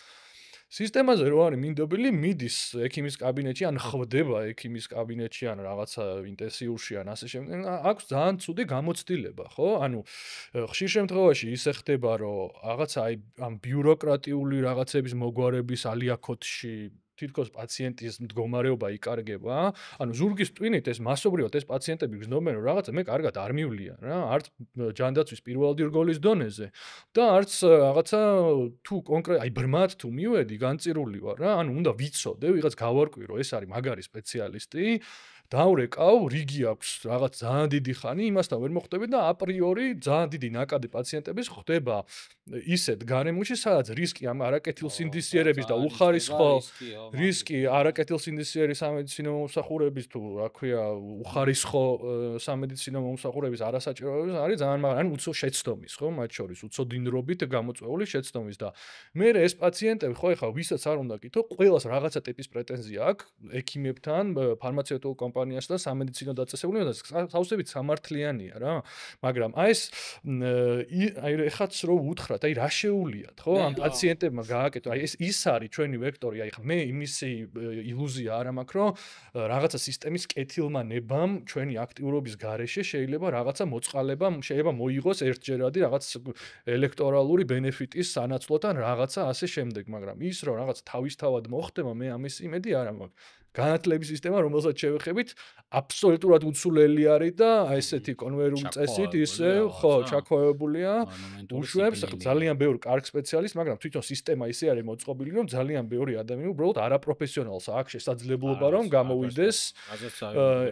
სისტემაზე რო არის მინდობილი, მიდის ექიმის კაბინეტში, ან ხვდება ექიმის კაბინეტში, ან რაღაცა ინტენსიურში, ან ასე შემდეგ. აქვს ძალიან ცუდი გამოცდილება, ხო? ანუ ხშირ შემთხვევაში ისე ხდება, რომ რაღაცა აი ამ ბიუროკრატიული რაღაცების მოგვარების ალიაქოთში თითქოს პაციენტის მდგომარეობა იკარგება, ანუ ზურგის ტვინით ეს მასობრივად ეს პაციენტები გრძნობენ, რომ რაღაცა მე კარგად არ მივლიან რა, არც ჯანდაცვის პირველადი რგოლის დონეზე და არც რაღაცა თუ კონკრეტ აი ბრმად თუ მივედი, განწირული ვარ რა, ანუ უნდა ვიცოდე, ვიღაც გავარკვი, რომ ეს არის მაგარი სპეციალისტი, დავრეკავ, რიგი აქვს რაღაც ძალიან დიდი ხანი, იმასთან ვერ მოხვდები და აპრიორი ძალიან დიდი ნაკადი პაციენტების ხდება ისეთ გარემოში, სადაც რისკი ამ არაკეთილსინდისიერების და უხარისხო რისკი არაკეთილსინდისიერი სამედიცინო მომსახურების თუ რა ქვია უხარისხო სამედიცინო მომსახურების არასაჭიროების არის ძალიან მაგარი, ანუ უცო შეცდომის, ხო, მათ შორის უცო დინრობით გამოწვეული შეცდომის და მე ეს პაციენტები ხო ეხლა ვისაც არ უნდა კითხო, ყველას რაღაცა ტიპის პრეტენზია აქვს ექიმებთან, ფარმაცევტულ კომპანიასთან და სამედიცინო დაწესებულებასთან და სავსებით სამართლიანია რა, მაგრამ აი ეს აი ეხაც რო უთხრათ, აი რა შეუულიათ, ხო, ამ პაციენტებმა გააკეთო, აი ეს ის არის ჩვენი ვექტორი, აი ხა მე იმისი ილუზია არ მაქვს, რომ რაღაცა სისტემის კეთილმა ნებამ ჩვენი აქტიურობის გარეშე შეიძლება რაღაცა მოწყალება შეიძლება მოიღოს ერთჯერადი რაღაც ელექტორალური ბენეფიტის სანაცვლოდ ან რაღაცა ასე შემდეგ, მაგრამ ის რომ რაღაც თავისთავად მოხდება, მე ამის იმედი არ მაქვს. განათლების სისტემა, რომელსაც შევეხებით, აბსოლუტურად უცვლელი არის და აი ესეთი კონვეიორული წესით ისე, ხო, ჩაქვეებულია, უშვებს ძალიან ბევრ კარგ სპეციალისტს, მაგრამ თვითონ სისტემა ისე არის მოწყობილი, რომ ძალიან ბევრი ადამიანი უბრალოდ არაპროფესიონალს აქვს შესაძლებლობა, რომ გამოვიდეს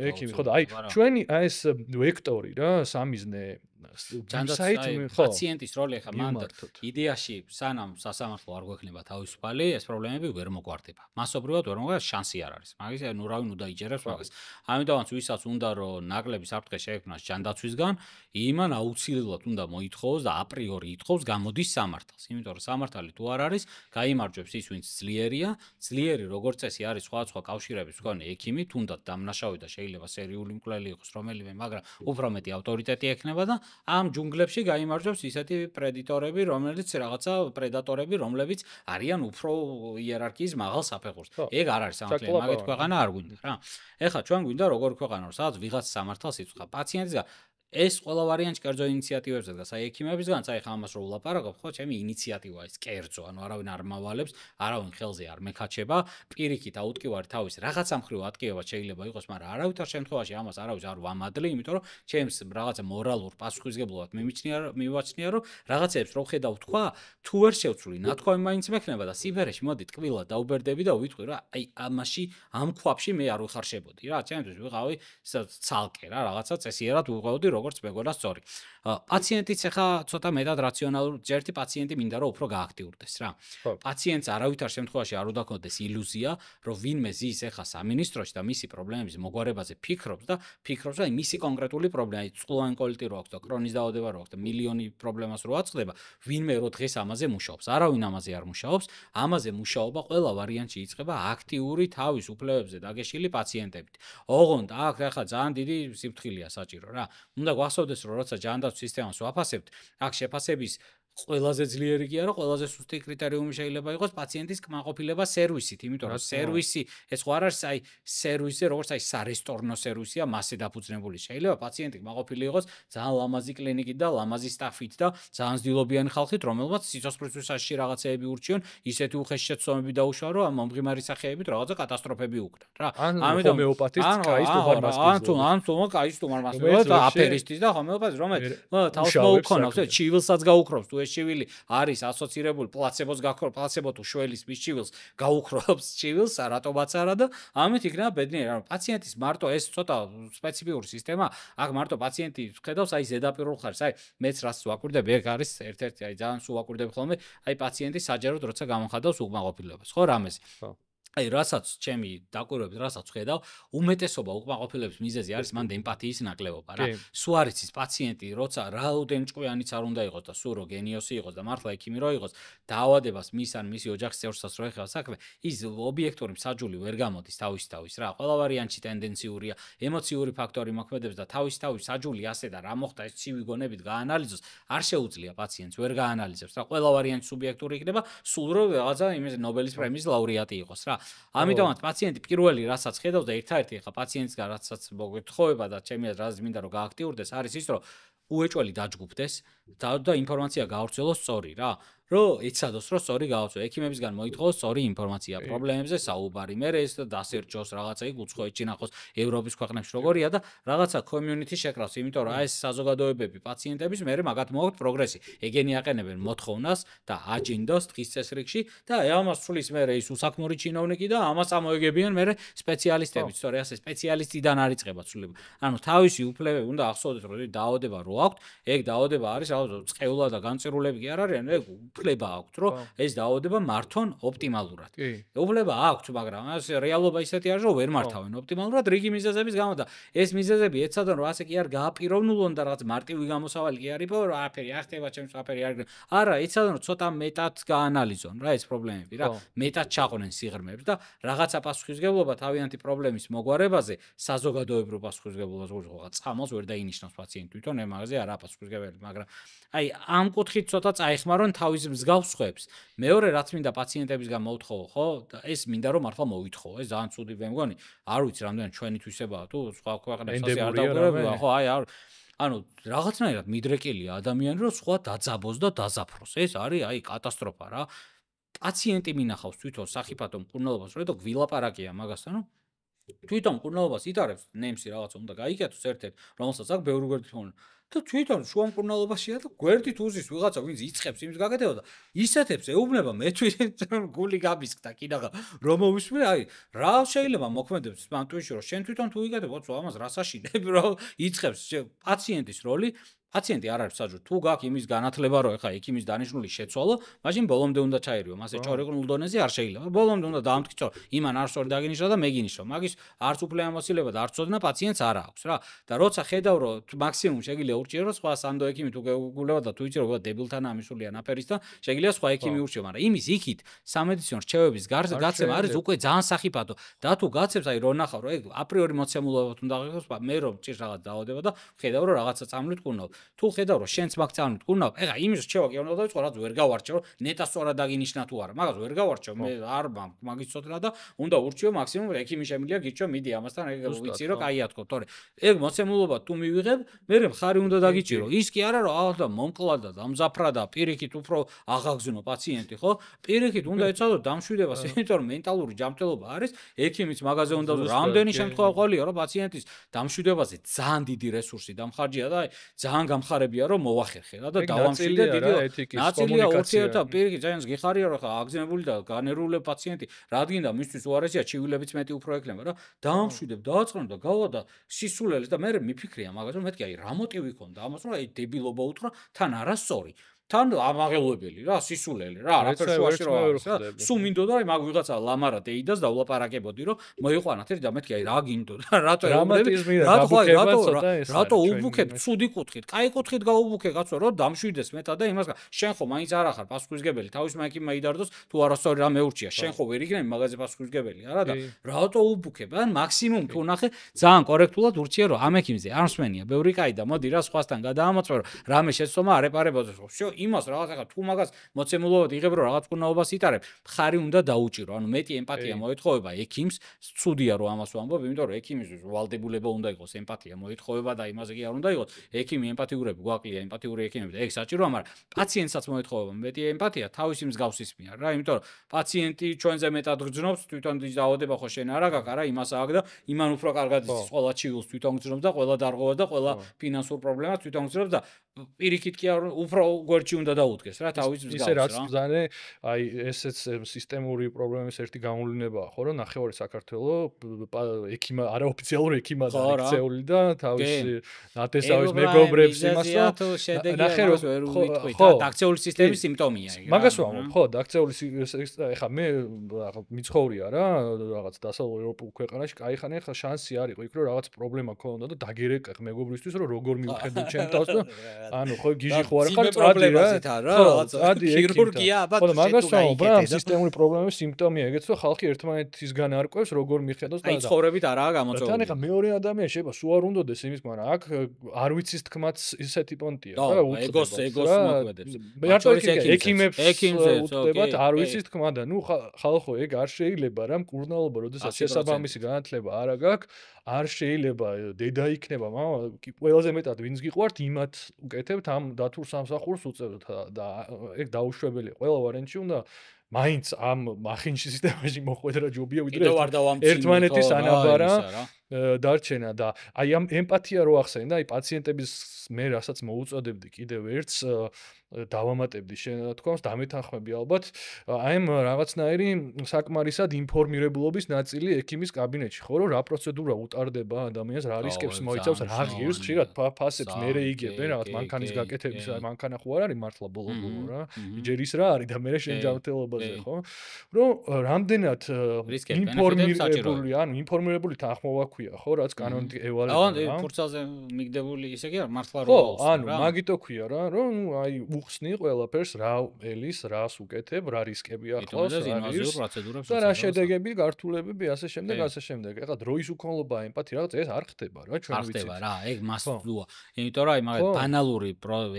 ექიმი, ხო და აი ჩვენი აი ეს ვექტორი რა, სამიზნე პაციენტის როლი ახლა მანდ იდეაში სანამ სასამართლო არ გვექნება თავისუფალი, ეს პრობლემები ვერ მოგვარდება. მასობრივად ვერ მოგვარდება, შანსი არ არის. მაგის ნუ რავინ უნდა იჯერებს მაგას. ამიტომაც ვისაც უნდა რომ ნაკლები საფრთხე შეექმნას ჯანდაცვისგან, იმან აუცილებლად უნდა მოითხოვოს და აპრიორი ითხოვს გამოდის სამართალს. იმიტომ რომ სამართალი თუ არ არის, გაიმარჯვებს ის ვინც ძლიერია. ძლიერი როგორც წესი არის სხვადასხვა კავშირების მქონე ექიმი, თუნდაც დამნაშავე და შეიძლება სერიული მკვლელი იყოს რომელიმე, მაგრამ უფრო მეტი ავტორიტეტი ექნება და ამ ჯუნგლებში გაიმარჯვებს ისეთი პრედიტორები, რომელიც რაღაცა პრედატორები, რომლებიც არიან უფრო იერარქიის მაღალ საფეხურს. ეგ არ არის სამართლიანი, მაგეთ ქვეყანა არ გვინდა რა. ეხლა ჩვენ გვინდა როგორი ქვეყანა, სადაც ვიღაც სამართალს იწვხა პაციენტისგან. ეს ყველა ვარიანტი კერძო ინიციატივებზე დგას, აი ექიმებისგან, აი ხა ამას რო ვლაპარაკობ, ხო, ჩემი ინიციატივა ის კერძო, ანუ არავინ არ მავალებს, არავინ ხელზე არ მეკაჩება, პირიქით აუტკივარი თავის რაღაცა მხრივ ატკიება შეიძლება იყოს, მაგრამ არავითარ შემთხვევაში ამას არავის არ ვამადლი, იმიტომ რომ ჩემს რაღაცა მორალურ პასუხისგებლობად მივაჩნია, რომ რაღაცებს რო ხედავ თქვა, თუ ვერ შევცვლი, ნათქვამი მაინც მექნება და სიბერეში მოდი ტკბილად დაუბერდები და ვიტყვი რა, აი ამაში ამ ქვაბში მე არ ვიხარშებოდი რა, ჩემთვის ვიყავი ცალკე რა, რაღაცა წესიერად ვიყავდი როგორც მეგონა სწორი. პაციენტიც ახლა ცოტა მეტად რაციონალური, ერთი პაციენტი მინდა რომ უფრო გააქტიურდეს რა. პაციენტს არავითარ შემთხვევაში არ უნდა ქონდეს ილუზია, რომ ვინმე ზის ახლა სამინისტროში და მისი პრობლემების მოგვარებაზე ფიქრობს და ფიქრობს, რომ მისი კონკრეტული პრობლემა, აი წყლოვანი კოლიტი რო აქვს და კრონის დაავადება რო აქვს და მილიონი პრობლემას რო აწყდება, ვინმე რო დღეს ამაზე მუშაობს. არავინ ამაზე არ მუშაობს, ამაზე მუშაობა ყველა ვარიანტში იწყება აქტიური თავის უფლებებზე დაგეშილი პაციენტებით. ოღონდ აქ ახლა ძალიან დიდი სიფრთხილეა საჭირო რა. უნდა გვახსოვდეს, რომ როცა ჯანდაცვის სისტემას ვაფასებთ, აქ შეფასების ყველაზე ძლიერი კი არა, ყველაზე სუსტი კრიტერიუმი შეიძლება იყოს პაციენტის კმაყოფილება სერვისით, იმიტომ რომ სერვისი ეს ხო არ არის აი სერვისი, როგორც აი სარესტორნო სერვისია, მასზე დაფუძნებული. შეიძლება პაციენტი კმაყოფილი იყოს ძალიან ლამაზი კლინიკით და ლამაზი სტაფით და ძალიან ძილობიანი ხალხით, რომელმაც სიცოცხლისასში რაღაცეები ურჩიონ, ისეთი უხეში შეცდომები დაუშვა, რომ ამ მომღიმარი სახეებით რაღაცა კატასტროფები უკრან, რა. ამიტომ ჰომეოპათისტ კაის თუმარ მასპინძელი. ან თუმარ კაის თუმარ მასპინძელი და აფერისტის და ჰომეოპათი, რომელიც თავს მოუქონავს, ჩივილსაც გაუქრობს თუ შივილი არის ასოცირებული პლაცებოს გაქრობს, პლაცებო თუ შველის მის ჩივილს გაუქრობს ჩივილს, რატომაც არა და ამით იქნება ბედნიერი. ანუ პაციენტის მარტო ეს ცოტა სპეციფიკური სისტემა, აქ მარტო პაციენტი ხედავს აი ზედაპირულ ხარჯს, აი მეც რას ვაკვირდები, ეგ არის ერთ-ერთი აი ძალიან სულ ვაკვირდები ხოლმე, აი პაციენტი საჯაროდ როცა გამახადავს უკმაყოფილებას, ხო რამეს. ხო. აი, რასაც ჩემი დაკვირვებით, რასაც ხედავ, უმეტესობა უკმაყოფილების მიზეზი არის მანდ ემპათიის ნაკლებობა რა. სულ არის ის პაციენტი, როცა რაოდენ ჭკვიანიც არ უნდა იყოს და სულ რო გენიოსი იყოს და მართლა ექიმი რო იყოს, დაავადებას მის ან მისი ოჯახის წევრსაც რო ეხება საქმე, ის ობიექტური მსაჯული ვერ გამოდის თავის რა. ყველა ვარიანტში ტენდენციურია, ემოციური ფაქტორი მოქმედებს და თავის საჯული ასე და რა მოხდა ეს ცივი გონებით გაანალიზოს, არ შეუძლია პაციენტს, ვერ გაანალიზებს რა. ყველა ვარიანტი სუბიექტური იქნება, სულ რო რაღაცა იმის ნობელის პრემიის ლაურეატი იყოს რა. ამიტომაც პაციენტი პირველი რასაც ხედავს და ერთადერთი ახლა პაციენტისგან რასაც მოგეთხოვება და ჩემი აზრით რაც მინდა რომ გააქტიურდეს არის ის რომ უეჭველი დაჯგუფდეს და ინფორმაცია გაავრცელოს სწორი რა. რომ ეცადოს რომ სწორი გაავრცელოს. ექიმებისგან მოითხოვოს სწორი ინფორმაცია პრობლემებზე საუბარი. მე ეს დასერჯოს რაღაცა იქ უცხო ეჩინახოს ევროპის ქვეყნებში როგორია და რაღაცა community შეკრავს, იმიტომ რომ აი ეს საზოგადოებები პაციენტების მე მაგათ მოაქვს პროგრესი. ეგენი აყენებენ მოთხოვნას და აჯინდოს დღის წესრიგში და ამას სulis მე ის უსაქმური ჩინოვნიკი და ამას წამოეგებიან მე სპეციალისტები, სწორედ ასე სპეციალისტიდან არიწყება ცვლილება. ანუ თავისი უფლებები უნდა ახსოვდეს რომ დაავადება რო აქვს, ეგ დაავადება არის რაღაცა წყეულა და განწირულები კი არ არიან, ეგ უფლება აქვს, რომ ეს დაავადება მართონ ოპტიმალურად. უფლება აქვს, მაგრამ ეს რეალობა ისეთი არის, რომ ვერ მართავენ ოპტიმალურად რიგი მიზეზების გამო და ეს მიზეზები ეცადონ, რომ ასე კი არ გააპიროვნულონ და რაღაც მარტივი გამოსავალი კი არ იყო, რომ არაფერი არ ხდება, ჩემს არაფერი არ ხდება. არა, ეცადონ, რომ ცოტა მეტად გაანალიზონ რა ეს პრობლემები რა. მეტად ჩაყვნენ სიღრმეებს და რაღაცა პასუხისგებლობა თავიანთი პრობლემის მოგვარებაზე საზოგადოებრივ პასუხისგებლობას ვუძღვა. წამოს ვერ დაინიშნავს პაციენტი თვითონ ემაგაზე არა პასუხისგებელი, მაგრამ აი ამ კუთხით ცოტა წაიხმარონ თავის მსგავს ხუებს. მეორე რაც მინდა პაციენტებისგან მოვთხოვო, ხო? და ეს მინდა რომ მართლა მოვითხოვო. ეს ძალიან ცუდი მე მგონი. არ ვიცი რამდენი ჩვენი თვისებაა თუ სხვა ქვეყნებს ასე არ დაგვერებია, ხო? აი არ ანუ რაღაცნაირად მიდრეკილია ადამიანი რომ სხვა დაძაბოს და დაზაფროს. ეს არის აი კატასტროფა რა. პაციენტი მინახავს თვითონ სახიფათო მკურნალობას, რომ და გვილაპარაკია მაგასთან, რომ თვითონ მკურნალობას იტარებს, ნემსი რაღაცა უნდა გაიკეთოს ერთ-ერთ, რომელსაც აქვს ბევრი გვერდით მონა. და თვითონ შუა მკურნალობაშია და გვერდით უზის ვიღაცა ვინც იწყებს იმის გაკეთება და ისეთებს ეუბნება მე თვითონ გული გაბისკდა კიდაღა რომ მოვისმე აი რა შეიძლება მოქმედებს ამ ტვიში რომ შენ თვითონ თუ იგეთებ ოცო ამას რასაშინებ რომ იწყებს პაციენტის როლი პაციენტი არ არის საჯო თუ გაქვს იმის განათლება რომ ეხა ექიმის დანიშნული შეცვალო მაშინ ბოლომდე უნდა ჩაერიო მასე ჭორეკნულ დონეზე არ შეიძლება ბოლომდე უნდა დაამტკიცო იმან არ სწორი დაგინიშნა და მეგინიშო მაგის არც უფლება მოსილება და არც წოდნა პაციენტს არ აქვს რა და როცა ხედავ რომ მაქსიმუმ შეგიძლია ურჩიო რომ სხვა სანდო ექიმი თუ გეგულება და თუ იცი რომ დებილთან ამისულია ნაფერის და შეგიძლია სხვა ექიმი ურჩიო მაგრამ იმის იქით სამედიცინო რჩევების გაცემა არის უკვე ძალიან სახიფათო და თუ გაცებს აი რო ნახავ რომ ეგ აპრიორი მოცემულობად უნდა ღიროს მე რომ ჭირს რაღაც დაავადება და ხედავ რომ რაღაცა წამლით ყუნავ თუ ხედავ რომ შენც მაგ წამლით ყუნავ ეხა იმის რჩევა კი არ უნდა დავიწყო რაც ვერ გავარჩევ რომ ნეტა სწორად დაგინიშნა თუ არა მაგას ვერ გავარჩევ მე არ მაგის წოდნა და უნდა ურჩიო მაქსიმუმ ექიმი შემიძლია გიჩვენო მიდი ამასთან ეგ ვიცი რომ კაია თქო თორე ეგ მოცემულობა თუ მივიღებ მე მხარი უნდა დაგიჭირო ის კი არა რომ ახლა მომკლა და დამზაფრა და პირიქით უფრო აღაგზნო პაციენტი ხო პირიქით უნდა ეცადო დამშვიდებას იმიტომ რომ მენტალური ჯანმრთელობა არის ექიმიც მაგაზე უნდა რამდენი შემთხვევა ყოლია რომ პაციენტის დამშვიდებაზე ძალიან დიდი რესურსი დამხარჯია და ძალიან გამხარებია რომ მოახერხე რა და დავამშვიდე დიდი ნაცილია ურთიერთა პირიქით ძალიან გიხარია რომ ხა აგზნებული და განერულე პაციენტი რადგან და მისთვის უარესია ჩივილებიც მეტი უფრო ექნება რა დავამშვიდებ დააწყრენ და გავა და სისულელეს და მე მიფიქრია მაგას რომ მეთქი აი რა მოტივი ქონდა ამას რომ აი დებილობა უთხრა თან არასწორი თან ამაღელვებელი რა სისულელი რა რაფერ შუაში რა სულ მინდოდა აი მაგ ვიღაცა ლამარა დეიდას და ვლაპარაკებოდი რომ მოიყვანათ ერთი და მეთქი აი რა გინდოდა რატო რატო უბუქებ ცუდი კუთხით კაი კუთხით გაუბუქე კაცო რომ დამშვიდეს მეტად და იმას შენ ხო მაინც არ ახარ პასუხისგებელი თავის მაკიმ მაიდარდოს თუ არასწორი რამე ურჩია შენ ხო ვერ იქნები მაგაზე პასუხისგებელი არა და რატო უბუქებ ან მაქსიმუმ თუ ნახე ძალიან კორექტულად ურჩია რომ ამ ექიმზე არ მსმენია ბევრი კაი და მოდი რა სხვასთან გადაამოწმე რომ რამე შეცდომა არ ეპარებოდეს ხო იმას რაღაც ახლა თუ მაგას მოცემულობად იღებ რომ რაღაც კურნაობას იტარებ ხარი უნდა დაუჭირო ანუ მეტი ემპათია მოეთხოვება ექიმს ცუდია რომ ამას ვამბობ იმიტომ რომ ექიმის ვალდებულება უნდა იყოს ემპათია მოეთხოვება და იმაზე კი არ უნდა იყოს ექიმი ემპათიურები გვაკლია ემპათიური ექიმები და ეგ საჭიროა მაგრამ პაციენტსაც მოეთხოვება მეტი ემპათია თავისი მსგავსის მიერ რა იმიტომ რომ პაციენტი ჩვენზე მეტად გრძნობს თვითონ დაავადება ხო შენ არა გაქვს არა იმას აქვს და იმან უფრო კარგად იცის ყველა ჩივილს თვითონ გრძნობს და ყველა დარღვევას და ყველა ფინანსურ პრობლემას თვითონ გრძნობს და პირიქით კი არ უფრო გვერდში უნდა დაუდგეს რა თავის მსგავს ისე რაც რა. ბრძანე, აი ესეც სისტემური პრობლემის ერთი გამოვლინებაა, ხო, რომ ნახევარი საქართველოს ექიმა არაოფიციალურ ექიმადაა იქცეული და თავის ნათესავის მეგობრებს იმას რომ ნახე რომ ვერ ვიტყვით რა, დაქცეული სისტემის სიმპტომია იგი. მაგას ვამბობ, ხო, დაქცეული ეხა მე მიცხოვრია რა, რაღაც დასავლურ ევროპულ ქვეყანაში, კაი ხანე ხა შანსი არ იყო იქ რომ რაღაც პრობლემა ქონოდა და დაგერეკ მეგობრისთვის რომ როგორ მივხედოთ ჩემ თავს და ანუ ხო გიჟი ხო არ ხარ წადი რა წადი ქირურგია აბა ხო მაგას ვამბობ რა სისტემური პრობლემების სიმპტომია ეგეც რომ ხალხი ერთმანეთისგან არკვევს როგორ მიხედოს და აი ცხოვრებით არაა გამოწვეული თან ეხა მეორე ადამიანი შეიძლება სულ არ უნდოდეს იმის მაგრამ აქ არ ვიცის თქმაც ისეთი პონტია რა ეგოს მოქმედებს მე არ ვიცი ექიმებს უთდებათ არ ვიცის თქმა და ნუ ხალხო ეგ არ შეიძლება რა მკურნალობა როდესაც შესაბამისი განათლება არ აქვს არ შეიძლება დედა იქნება მამა კი ყველაზე მეტად ვინც გიყვართ იმათ უკეთებთ ამ დათურ სამსახურს უწევთ და ეგ დაუშვებელია ყველა ვარიანტში უნდა მაინც ამ მახინში სისტემაში მოხვედრა ჯობია ვიდრე ერთმანეთის ანაბარა დარჩენა და აი ამ ემპათია რო ახსენე და აი პაციენტების მე რასაც მოუწოდებდი კიდევ ერთს დავამატებდი შენ თქოს დამეთანხმები ალბათ აი ამ რაღაცნაირი საკმარისად ინფორმირებულობის ნაწილი ექიმის კაბინეტში ხო რომ რა პროცედურა utardeba ადამიანს რა რისკებს მოიცავს რა ღირს ხშირად ფასებს მერე იგებენ რაღაც მანქანის გაკეთების მანქანა ხო არ არის მართლა ბოლო-ბოლო რა ჯერ ის რა არის და მერე შენ ჯანმრთელობაზე ხო რომ რამდენად ინფორმირებული ანუ ინფორმირებული თანხმობა ქვია ხო რაც კანონით ევალებოდა რა ფურცალზე მიგდებული ისე კი არ მართლა რო ანუ მაგიტო ქვია რა რომ აი უხსნი ყველაფერს რა ელის რას უკეთებ რა რისკები ახლავს და რა შედეგები გართულებები ასე შემდეგ ეხლა დროის უქონლობა ემპათია რაღაც ეს არ ხდება რა ჩვენ ვიცით ხდება რა ეგ მასწავლოა იმიტომ რომ აი მაგალითად ბანალური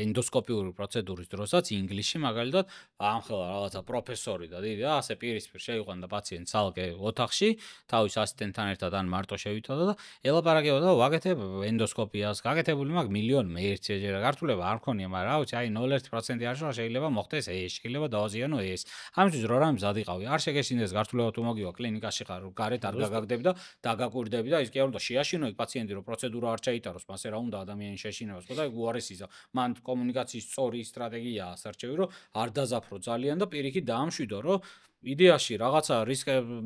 ენდოსკოპიური პროცედურის დროსაც ინგლისში მაგალითად ამხელა რაღაცა პროფესორი და დიდი ასე პირისპირ შეიყვანდა პაციენტს ალგე ოთახში თავის ასისტენტთან ერთად ან მარტო შევითვალა და ელაპარაკებოდა ვაკეთებ ენდოსკოპიას გაკეთებული მაგ მილიონი ერთჯერ გართულება არ მქონია მაგრამ რა ვიცი აი 0.1% არ შეიძლება მოხდეს ეს შეიძლება დააზიანო ეს ამისთვის რო რამე მზად იყავი არ შეგეშინდეს გართულება თუ მოგივა კლინიკაში ხარ გარეთ არ გაგაგდები და დაგაკვირდები და ის კი არ უნდა შეაშინო იქ პაციენტი რო პროცედურა არ ჩაიტაროს მასე რა უნდა ადამიანის შეშინებას ხო და უარესია მან კომუნიკაციის სწორი სტრატეგიაა ასარჩევი რომ არ დაზაფრო ძალიან და პირიქით დაამშვიდო რომ იდეაში რაღაცა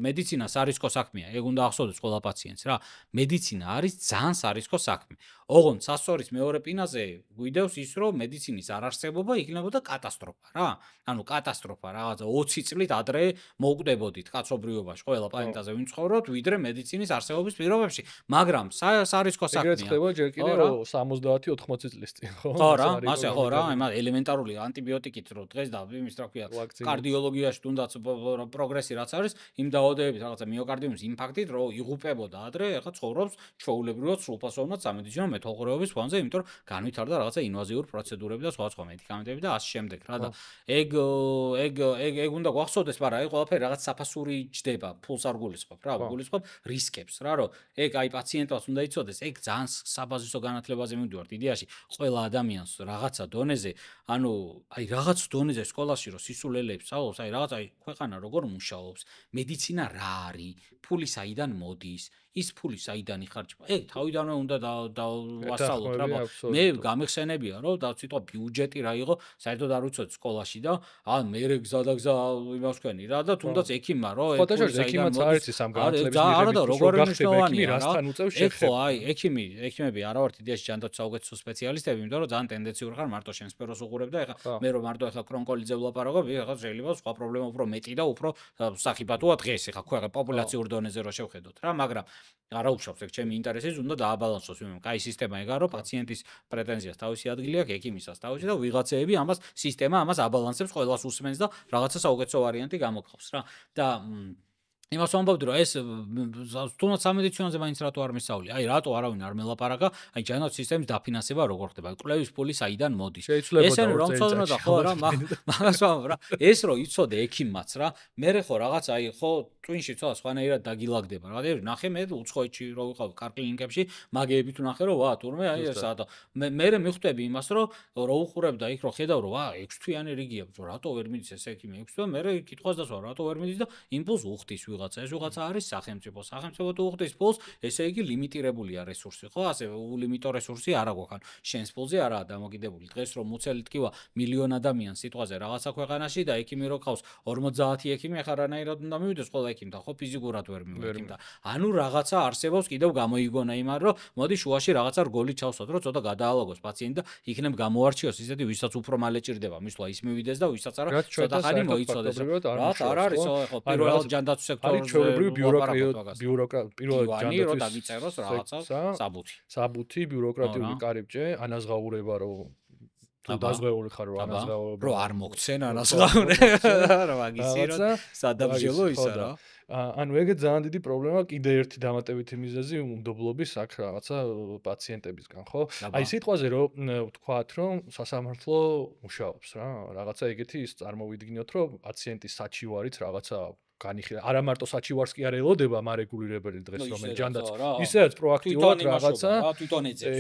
მედიცინა სარისკო საქმეა. ეგ უნდა ახსოვდეს ყველა პაციენტს რა. მედიცინა არის ძალიან სარისკო საქმე. ოღონდ სასწორის მეორე პინაზე გვიდევს ის რომ მედიცინის არარსებობა იქნებოდა კატასტროფა რა. ანუ კატასტროფა რაღაცა 20 წლით ადრე მოვკვდებოდით კაცობრიობაში ყველა პლანეტაზე ვინ ცხოვრობთ ვიდრე მედიცინის არსებობის პირობებში. მაგრამ სარისკო საქმეა. ეგრეთ ხდება ჯერ კიდე რომ 70-80 წლის წინ ხო? ხო რა, მასე ხო რა, ელემენტარული ანტიბიოტიკით რო დღეს და იმის რა ქვია კარდიოლოგიაში თუნდაც პროგრესი რაც არის, იმ დაავადებებით რაღაცა მიოკარდიუმის ინფარქტით რო იღუპებოდა ადრე, ეხლა ცხოვრობს ჩვეულებრივად სრულფასოვნად სამედიცინო მეთვალყურეობის ფონზე, იმიტომ რომ განვითარდა რაღაცა ინვაზიური პროცედურები და სხვა მედიკამენტები და ასე შემდეგ რა და ეგ უნდა გვახსოვდეს, მაგრამ ეგ ყველაფერი რაღაც საფასური ჯდება, ფულს არ გულისხმობ რა, გულისხმობ რისკებს რა, რომ ეგ აი პაციენტს უნდა იცოდეს, ეგ ძალიან საბაზისო განათლებაზე მივდივართ იდეაში, ყველა ადამიანს რაღაცა დონეზე, ანუ აი რაღაც დონეზე სკოლაში რო სისულელეებს სწავლობს, აი რაღაც აი ქვეყანა როგორ მუშაობს, მედიცინა რა არის, ფული საიდან მოდის, ის ფული საიდან იხარჯება. ეგ თავიდანვე უნდა დავასწავლოთ რა, მე გამიხსენებია რომ და ციტყვა ბიუჯეტი რა იყო, საერთოდ არ ვიცოდი სკოლაში და ან მე გზადაგზა იმას ვქენი რა და თუნდაც ექიმმა რომ ეგ ფული საიდან მოდის ამ განათლების მიღების როგორ მნიშვნელოვანია რასთან უწევს შეხება. აი ექიმები არა ვართ იდეაში ჯანდაცვის საუკეთესო სპეციალისტები, იმიტომ რომ ძალიან ტენდენციური ხარ მარტო შენ სფეროს უყურებ და ეხლა მე რომ მარტო ეხლა კრონკოლიძე ვლაპარაკობ, ეხლა შეიძლება სხვა პრობლემა უფრო მეტი და უფრო სახიფათოა დღეს ეხლა ქვეყნის პოპულაციურ დონეზე რო შევხედოთ რა, მაგრამ არა უშავს ეგ ჩემი ინტერესის უნდა დააბალანსოს ვინმე კაი სისტემა ეგაა რომ პაციენტის პრეტენზიას თავისი ადგილი აქვს ექიმისას თავისი და ვიღაცეები ამას სისტემა ამას აბალანსებს ყველას უსმენს და რაღაცა საუკეთესო ვარიანტი გამოგხავს რა და იმას ვამბობდი რომ ეს თუნდაც სამედიცინოზე მაინც რატო არ მისავლი აი რატო არავინ არ მელაპარაკა აი ჯანმრთელობის სისტემის დაფინანსება როგორ ხდება კვლევის ფული საიდან მოდის ესენ რომ წოდნოდა ხო რა მაგას ვამბობ რა ეს რომ იცოდე ექიმმაც რა მე ხო რაღაც აი ხო ტვინში ცოტა სხვანაირად დაგილაგდება რა ნახე მე უცხოეთში რო ვიყავ კარკლინიკებში მაგეებით ვნახე რომ ვა თურმე აი ესა და მე მივხვდები იმას რომ რო უყურებ და იქ რო ხედავ რომ ვა 6 თვიანი რიგია რატო ვერ მიდის ეს ექიმი 6 თვე მე კითხვას დასვა რატო ვერ მიდის და იმპულს უხდის ვიღაცა, ეს ვიღაცა არის სახელმწიფო. სახელმწიფო თუ უხდის ფულს, ესე იგი ლიმიტირებულია რესურსი, ხო? ასე ულიმიტო რესურსი არა გვაქვს. შენს ფულზე არაა დამოკიდებული. დღეს რომ მუცელი თქვა მილიონ ადამიანს სიტყვაზე რაღაცა ქვეყანაში და ექიმი რო ყავს 50 ექიმი, ახლა რანაირად უნდა მივიდეს ყველა ექიმთან, ხო? ფიზიკურად ვერ მივექიმ და ანუ რაღაცა არსებობს კიდევ გამოიგონა იმან, რომ მოდი შუაში რაღაცა რგოლი ჩავსვათ, რომ ცოტა გადაალაგოს პაციენტი და იქნებ გამოარჩიოს ისეთი, ვისაც უფრო მალე ჭირდება, მისვლა ის მივიდეს და ვისაც არა, ცოტა ხანი მოიცოდეს. არ არის, ხო, პირველად ჯანდაცვის სექტორზე ჩვეულებრივი პირველად ჯანდაცვის დაგიწეროს რაღაცა საბუთი ბიუროკრატიული კარიბჭე, ანაზღაურება რომ თუ დაზღვეული ხარ რომ ანაზღაურება რომ არ მოგცენ ანაზღაურება რა მაგისი რომ სადამსჯელო ისა რა ანუ ეგეც ძალიან დიდი პრობლემაა კიდე ერთი დამატებითი მიზეზი უმდობლობის აქ რაღაცა პაციენტებისგან ხო აი სიტყვაზე რომ ვთქვათ რომ სასამართლო მუშაობს რა რაღაცა ეგეთი ის წარმოვიდგინოთ რომ პაციენტის საჩივარიც რაღაცა განიხილება არა მარტო საჩივარს კი არ ელოდება მარეგულირებელი დღეს რომელიც ჯანდაც ისედაც პროაქტიულად რაღაცა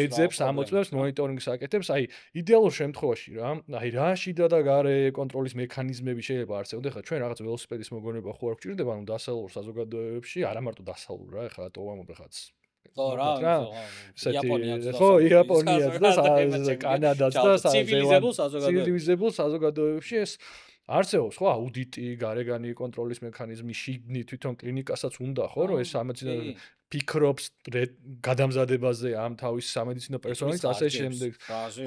ეძებს ამოწმებს მონიტორინგს აკეთებს აი იდეალურ შემთხვევაში რა აი რა შიდა და გარე კონტროლის მექანიზმები შეიძლება არსებობდეს ხა ჩვენ რაღაც ველოსიპედის მოგონება ხო არ გვჭირდება ანუ დასავლურ საზოგადოებებში არა მარტო დასავლურ რა ეხლა ტოვამობ ეხაც ხო რა ხო იაპონიაც და კანადაც და ცივილიზებულ საზოგადოებებში ეს არსებობს ხო აუდიტი, გარეგანი კონტროლის მექანიზმი, შიგნით თვითონ კლინიკასაც უნდა ხო რომ ეს სამედიცინო ფიქრობს გადამზადებაზე ამ თავის სამედიცინო პერსონალის ასე შემდეგ.